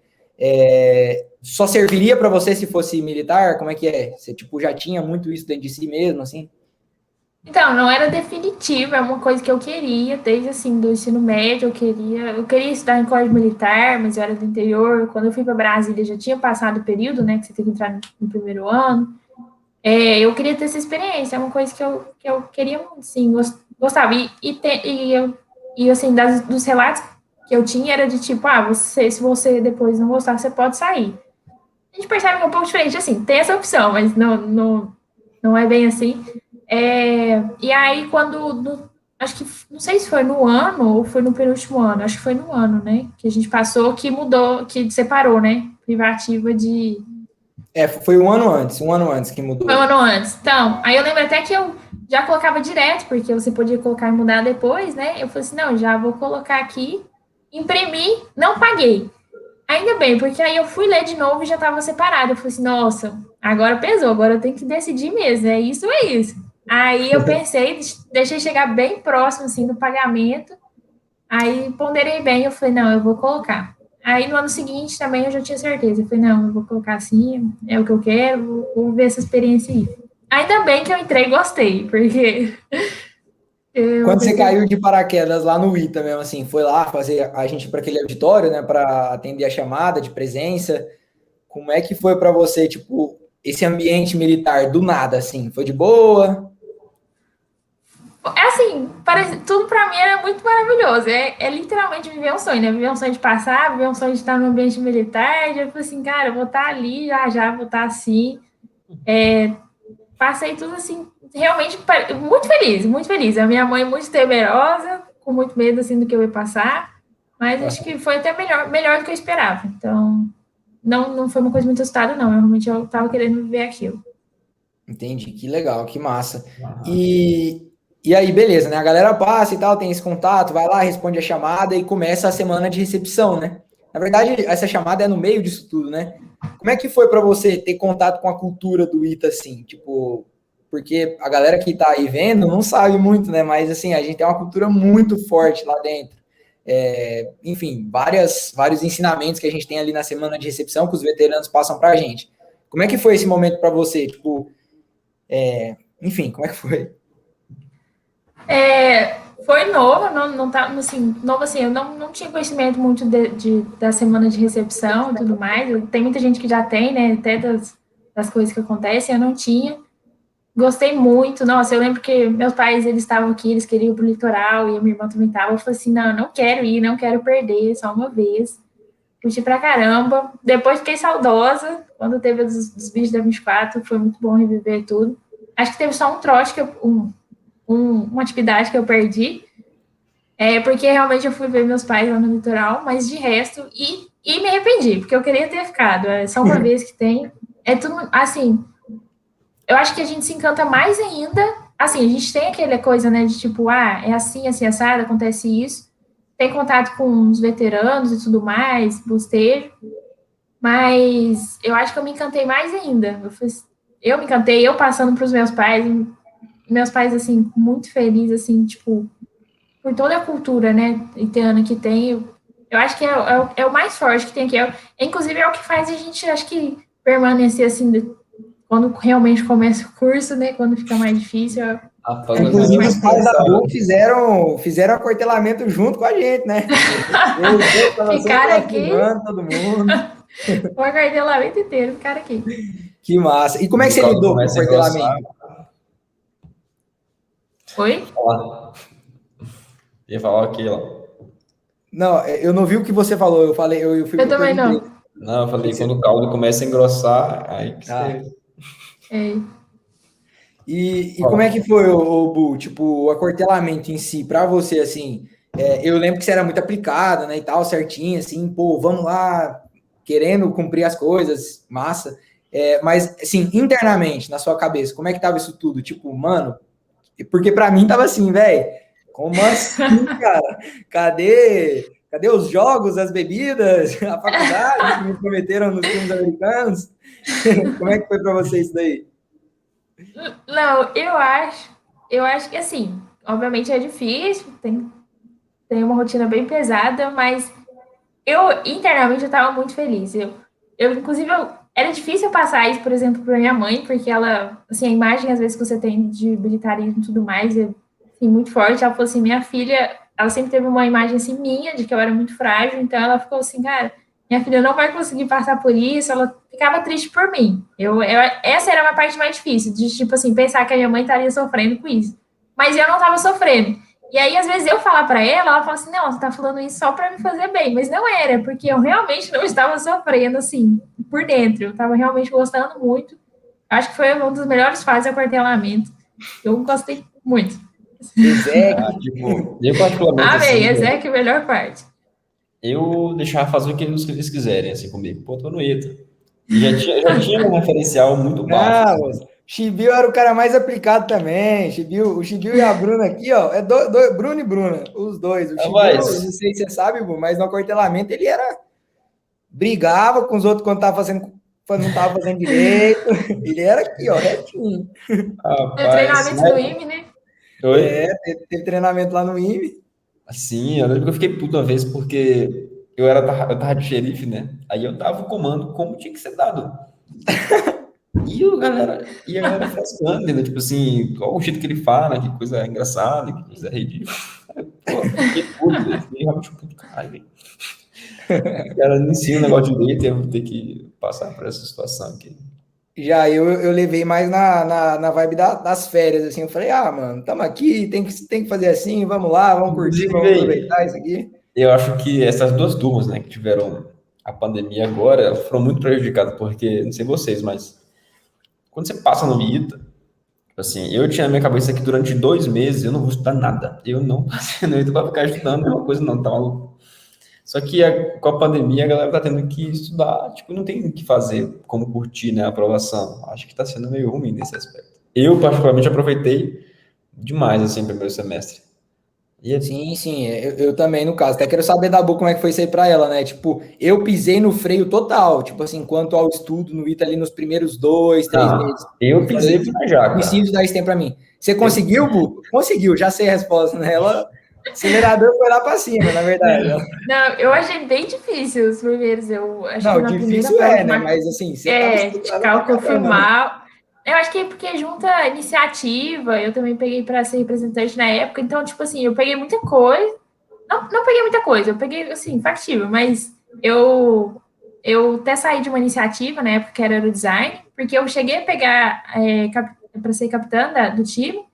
Só serviria para você se fosse militar? Como é que é? Você, tipo, já tinha muito isso dentro de si mesmo, assim? Então, não era definitivo, é uma coisa que eu queria, desde assim, do ensino médio, eu queria estudar em colégio militar, mas eu era do interior. Quando eu fui para Brasília, já tinha passado o período, né, que você tem que entrar no primeiro ano. Eu queria ter essa experiência, é uma coisa que eu queria muito, sim, gostava. E assim, dos relatos que eu tinha, era de tipo, se você depois não gostar, você pode sair. A gente percebe que é um pouco diferente, assim, tem essa opção, mas não é bem assim. E aí, acho que, não sei se foi no ano ou foi no penúltimo ano, acho que foi no ano, né, que a gente passou, que mudou, que separou, né, privativa de... Foi um ano antes que Foi um mudou. ano antes. Então, aí eu lembro até que eu já colocava direto, porque você podia colocar e mudar depois, né, eu falei assim, não, já vou colocar aqui, imprimi, não paguei. Ainda bem, porque aí eu fui ler de novo e já estava separado. Eu falei assim, nossa, agora pesou, agora eu tenho que decidir mesmo, é isso ou é isso. Aí eu pensei, deixei chegar bem próximo, assim, do pagamento, aí ponderei bem, eu falei, não, eu vou colocar. Aí no ano seguinte também eu já tinha certeza, eu falei, não, eu vou colocar assim, é o que eu quero, vou ver essa experiência aí. Ainda bem que eu entrei e gostei, porque eu Quando você pensei, caiu de paraquedas lá no ITA mesmo, assim, foi lá fazer a gente para aquele auditório, né, para atender a chamada de presença. Como é que foi para você, tipo, esse ambiente militar do nada, assim? Foi de boa? é assim, parece, tudo pra mim era muito maravilhoso. É literalmente viver um sonho, né? Viver um sonho de passar, viver um sonho de estar no ambiente militar. Já falei assim, cara, eu vou estar ali, já vou estar assim. Passei tudo assim, realmente muito feliz, muito feliz. A minha mãe muito temerosa, com muito medo assim do que eu ia passar, mas acho que foi até melhor do que eu esperava. Então, não foi uma coisa muito assustada, não. Realmente eu estava querendo viver aquilo. Entendi, que legal, que massa. E aí, beleza, né? A galera passa e tal, tem esse contato, vai lá, responde a chamada e começa a semana de recepção, né? Na verdade, essa chamada é no meio disso tudo, né? Como é que foi para você ter contato com a cultura do ITA, assim? Tipo, porque a galera que tá aí vendo não sabe muito, né? Mas, assim, a gente tem uma cultura muito forte lá dentro. Enfim, vários ensinamentos que a gente tem ali na semana de recepção que os veteranos passam pra gente. Como é que foi esse momento para você? Tipo, enfim, como é que foi? Foi novo, não tá, assim, novo assim, eu não tinha conhecimento muito da semana de recepção e tudo mais. Tem muita gente que já tem, né? Até das coisas que acontecem, eu não tinha. Gostei muito. Nossa, eu lembro que meus pais, eles estavam aqui, eles queriam ir pro litoral, e a minha irmã também estava. Eu falei assim, não, eu não quero ir, não quero perder, só uma vez. Curti pra caramba. Depois fiquei saudosa, quando teve os vídeos da 24, foi muito bom reviver tudo. Acho que teve só um trote, uma atividade que eu perdi, porque realmente eu fui ver meus pais lá no litoral, mas de resto, e me arrependi, porque eu queria ter ficado. É só uma vez que tem. É tudo, assim, eu acho que a gente se encanta mais ainda. Assim, a gente tem aquela coisa, né, de tipo, é assim, assado, acontece isso. Tem contato com os veteranos e tudo mais, bostejo. Mas eu acho que eu me encantei mais ainda. Eu me encantei, eu passando para os meus pais, assim, muito felizes, assim, tipo, por toda a cultura, né, haitiana que tem. Eu acho que é o mais forte que tem aqui. Inclusive, é o que faz a gente, acho que, permanecer, assim, quando realmente começa o curso, né, quando fica mais difícil. Inclusive, os pais da Bu fizeram aquartelamento junto com a gente, né? Ficaram aqui, todo mundo. o aquartelamento inteiro, ficaram aqui. Que massa. E como é que você lidou com o aquartelamento? Oi? Ia falar aqui, ó. Não, eu não vi o que você falou. Eu falei, eu também não. Não, eu falei quando o caldo começa a engrossar, aí que você... E como é que foi, o Bu? Tipo, o aquartelamento em si, para você, assim, eu lembro que você era muito aplicado, né, e tal, certinho, assim, pô, vamos lá, querendo cumprir as coisas, massa. Mas, assim, internamente, na sua cabeça, como é que tava isso tudo? Tipo, mano, porque para mim tava assim, velho, como assim, cara? Cadê os jogos, as bebidas, a faculdade que me prometeram nos filmes americanos? Como é que foi para você isso daí? Não, eu acho que assim, obviamente é difícil, tem uma rotina bem pesada, mas internamente eu estava muito feliz. Inclusive, era difícil passar isso, por exemplo, para minha mãe, porque ela, assim, a imagem às vezes que você tem de militarismo e tudo mais é assim, muito forte. Ela falou assim, minha filha, ela sempre teve uma imagem assim minha, de que eu era muito frágil, então ela ficou assim, cara, minha filha não vai conseguir passar por isso, ela ficava triste por mim. Essa era a parte mais difícil, de tipo assim, pensar que a minha mãe estaria sofrendo com isso. Mas eu não estava sofrendo. E aí, às vezes, eu falar para ela fala assim, não, você tá falando isso só para me fazer bem. Mas não era, porque eu realmente não estava sofrendo, assim, por dentro. Eu estava realmente gostando muito. Acho que foi uma das melhores fases do aquartelamento. Eu gostei muito. Tipo, eu particularmente, Amei, Ezek, a melhor parte. Eu deixava fazer o que eles quiserem, assim, comigo. Pô, tô no ITA. E já tinha um referencial muito baixo. Não, Chibio era o cara mais aplicado também. O Chibio e a Bruna aqui, ó. Bruno e Bruna, os dois. O Chibio, eu não sei se você sabe, mas no aquartelamento ele brigava com os outros quando não tava fazendo direito. Ele era aqui, ó, retinho. Treinamento no IME, né? Oi? Teve treinamento lá no IME. Sim, eu lembro que eu fiquei puto uma vez porque eu tava de xerife, né? Aí eu dava o comando como tinha que ser dado. E a galera frescando, né? Tipo assim, qual o jeito que ele fala, que coisa engraçada, que coisa ridícula. Pô, fiquei puto, velho. Fiquei realmente puto, caralho, velho. O cara não ensina o negócio direito e eu vou ter que passar por essa situação aqui. Já eu levei mais na vibe das férias, assim. Eu falei, mano, estamos aqui, tem que fazer assim, vamos lá, vamos curtir, vamos aproveitar isso aqui. Eu acho que essas duas turmas, né, que tiveram a pandemia agora, elas foram muito prejudicadas, porque, não sei vocês, mas quando você passa no ITA, assim, eu tinha na minha cabeça que durante 2 meses eu não vou estudar nada. Eu não passei no ITA para ficar estudando, é uma coisa não, tá maluco. Só que com a pandemia a galera tá tendo que estudar, tipo, não tem o que fazer, como curtir, né, a aprovação. Acho que tá sendo meio ruim nesse aspecto. Eu, particularmente, aproveitei demais, assim, o primeiro semestre. Sim, eu também, no caso. Até quero saber da Bu como é que foi isso aí pra ela, né? Tipo, eu pisei no freio total, tipo assim, quanto ao estudo no ITA ali nos primeiros 2, 3 meses. Eu pisei na jaca. Preciso dar esse tempo pra mim. Você conseguiu, Bu? Conseguiu, já sei a resposta, né? Acelerador foi lá pra cima, na verdade. Não, eu achei bem difícil os primeiros. Eu acho não, que na difícil primeira né? Mas assim, você de cálculo final. Eu acho que é porque junta iniciativa, eu também peguei para ser representante na época, então, tipo assim, eu peguei muita coisa. Não peguei muita coisa, eu peguei, assim, factível, mas eu até saí de uma iniciativa na época que era Eurodesign, porque eu cheguei a pegar para ser capitã do time.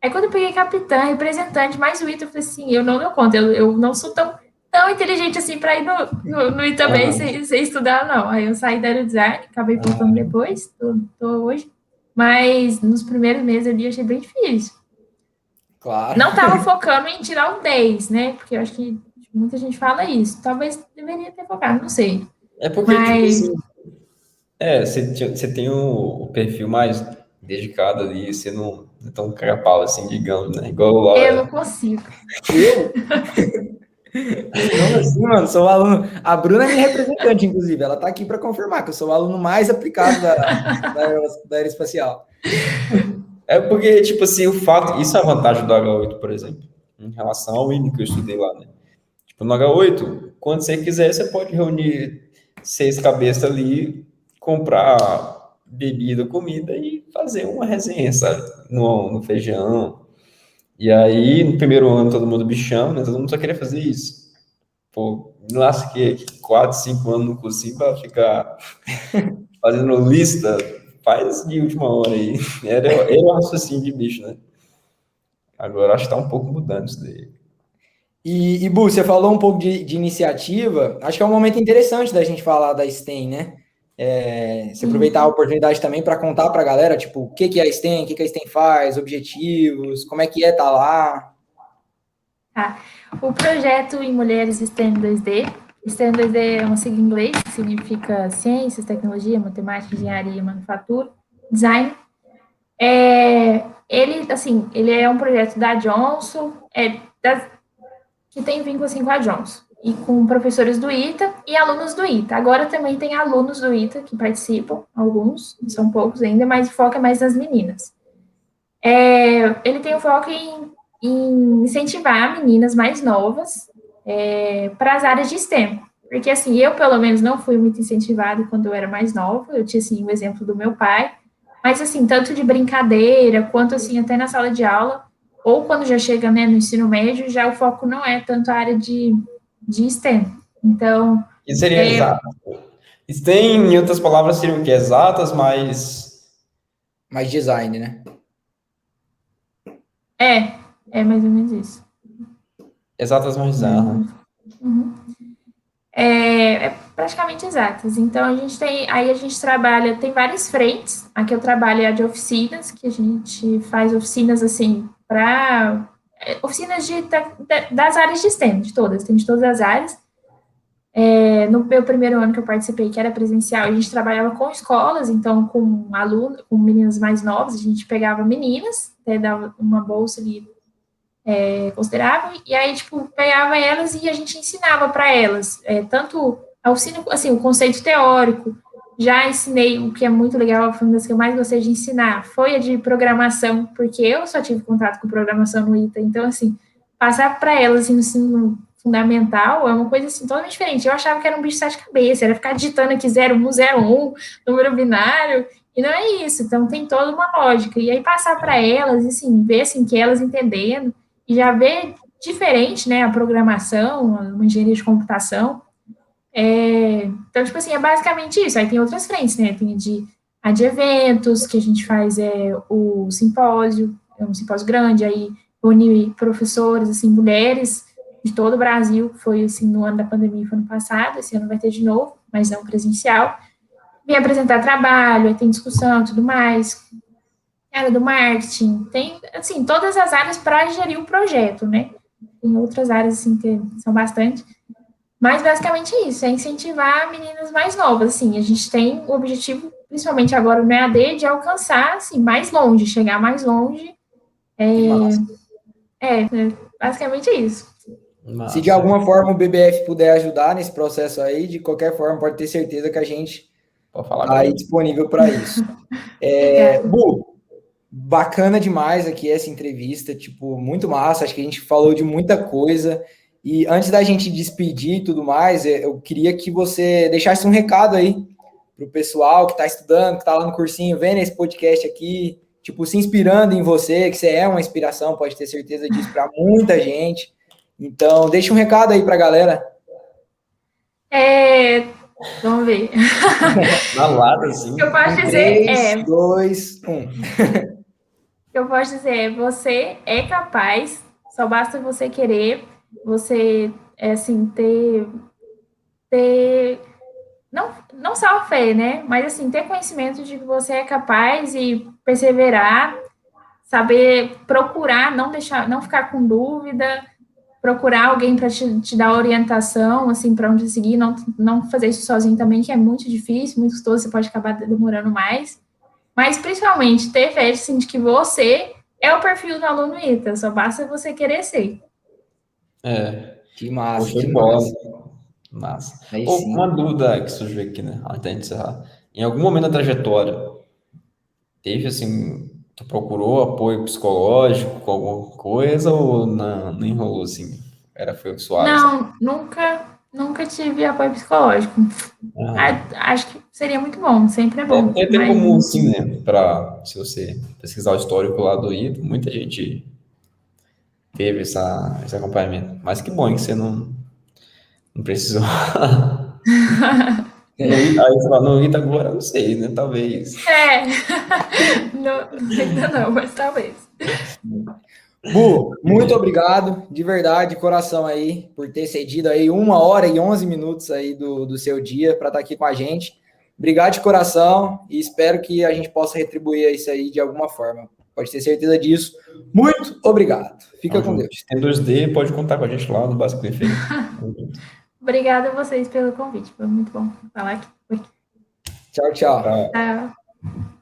Aí quando eu peguei capitã, representante, mais o ITA, eu falei assim, eu não dou conta, eu não sou tão inteligente assim para ir no ITA bem sem estudar, não. Aí eu saí da Eurodesign, acabei voltando depois, tô hoje. Mas nos primeiros meses ali eu achei bem difícil. Claro. Não estava focando em tirar o 10, né? Porque eu acho que muita gente fala isso. Talvez deveria ter focado, não sei. É porque, tipo Mas assim, você tem o perfil mais dedicado ali, você não é tão capaz assim, digamos, né? Igual o Lau eu não é. consigo. Eu? Como assim, mano? Sou o aluno. A Bruna é minha representante, inclusive. Ela tá aqui para confirmar que eu sou o aluno mais aplicado da aeroespacial. É porque, tipo assim, o fato. Isso é a vantagem do H8, por exemplo, em relação ao Wini que eu estudei lá, né? Tipo, no H8, quando você quiser, você pode reunir 6 cabeças ali, comprar bebida, comida e fazer uma resenha, sabe? No feijão. E aí, no primeiro ano, todo mundo bichão, né? Todo mundo só queria fazer isso. Pô, me lasquei 4, 5 anos no cursinho para ficar fazendo lista, faz de última hora aí. Era um raciocínio de bicho, né? Agora acho que tá um pouco mudando isso daí. E Bu, você falou um pouco de iniciativa. Acho que é um momento interessante da gente falar da STEM, né? Se aproveitar a oportunidade também para contar para a galera, tipo, o que que é a STEM, o que que a STEM faz, objetivos, como é que é estar lá. Tá. O projeto em Mulheres STEM 2D. STEM 2D é uma sigla em inglês, que significa ciências, tecnologia, matemática, engenharia, manufatura, design. Ele é um projeto da Johnson, que tem vínculo assim, com a Johnson, e com professores do ITA e alunos do ITA. Agora também tem alunos do ITA que participam, alguns, são poucos ainda, mas o foco é mais nas meninas. Ele tem o foco em incentivar meninas mais novas para as áreas de STEM. Porque, assim, eu, pelo menos, não fui muito incentivada quando eu era mais nova. Eu tinha, assim, o exemplo do meu pai. Mas, assim, tanto de brincadeira, quanto, assim, até na sala de aula, ou quando já chega, né, no ensino médio, já o foco não é tanto a área de STEM. Então, E seria exato. Isso tem, em outras palavras, seriam que exatas, mas Mais design, né? é mais ou menos isso. exatas mais bizarras. Uhum. É praticamente exatas. Então, a gente trabalha, tem várias frentes. Aqui eu trabalho a de oficinas, que a gente faz oficinas, assim, para oficinas das áreas de STEM, de todas, tem de todas as áreas. No meu primeiro ano que eu participei, que era presencial, a gente trabalhava com escolas, então com alunos, com meninas mais novas, a gente pegava meninas, dava uma bolsa ali considerável, e aí, tipo, pegava elas e a gente ensinava para elas, tanto a oficina, assim, o conceito teórico, já ensinei, o que é muito legal, foi uma das que eu mais gostei de ensinar, foi a de programação, porque eu só tive contato com programação no ITA, então, assim, passar para elas, assim, no ensino fundamental é uma coisa, assim, totalmente diferente. Eu achava que era um bicho de sete cabeças, era ficar digitando aqui 0101, número binário, e não é isso, então tem toda uma lógica, e aí passar para elas, assim, ver, assim, que elas entendendo, e já vê diferente, né, a programação, uma engenharia de computação. Então, tipo assim, é basicamente isso. Aí tem outras frentes, né? Tem a de eventos, que a gente faz o simpósio, é um simpósio grande, aí une professores, assim, mulheres de todo o Brasil, foi assim no ano da pandemia, foi ano passado, esse ano vai ter de novo, mas não presencial. Vem apresentar trabalho, aí tem discussão e tudo mais, área do marketing, tem, assim, todas as áreas para gerir o projeto, né? Tem outras áreas, assim, que são bastante. Mas, basicamente, é isso, é incentivar meninas mais novas, assim. A gente tem o objetivo, principalmente agora no EAD, de alcançar, assim, mais longe, chegar mais longe. Que massa. Basicamente é isso. Se de Massa. alguma forma o BBF puder ajudar nesse processo aí, de qualquer forma, pode ter certeza que a gente Pode falar está aí agora. disponível para isso. Obrigada. Bu, bacana demais aqui essa entrevista, tipo, muito massa. Acho que a gente falou de muita coisa. E antes da gente despedir e tudo mais, eu queria que você deixasse um recado aí pro pessoal que está estudando, que está lá no cursinho, vendo esse podcast aqui, tipo, se inspirando em você, que você é uma inspiração, pode ter certeza disso, para muita gente. Então, deixa um recado aí para a galera. Vamos ver. Na lata, assim. O que eu posso dizer 3, 2, 1. O que eu posso dizer é, você é capaz, só basta você querer, você, assim, ter não só a fé, né? Mas, assim, ter conhecimento de que você é capaz e perseverar, saber procurar, não ficar com dúvida, procurar alguém para te dar orientação, assim, para onde seguir, não fazer isso sozinho também, que é muito difícil, muito custoso, você pode acabar demorando mais. Mas, principalmente, ter fé, assim, de que você é o perfil do aluno ITA, só basta você querer ser. Que massa, Poxa, que bola. massa. Massa. Aí Ô, sim. uma dúvida que surgiu aqui, né? Antes de encerrar. Em algum momento da trajetória, teve assim, tu procurou apoio psicológico com alguma coisa ou não enrolou assim? Foi suave, sabe? Não, nunca tive apoio psicológico. Ah, Acho que seria muito bom, sempre é bom, é até mas comum, assim, né? Se você pesquisar o histórico lá do ITA, muita gente teve esse acompanhamento. Mas que bom que você não precisou. Aí você fala, no ITA agora, eu não sei, né? Talvez. ainda não, mas talvez. Bu, muito obrigado, de verdade, de coração aí, por ter cedido aí 1h11 aí do seu dia para estar aqui com a gente. Obrigado de coração e espero que a gente possa retribuir isso aí de alguma forma. Pode ter certeza disso. Muito obrigado. Fica Tamo com junto. Deus. Se tem 2D, pode contar com a gente lá no Básico Perfeito. Obrigada a vocês pelo convite, foi muito bom falar aqui. Tchau, tchau. Tá. Tchau.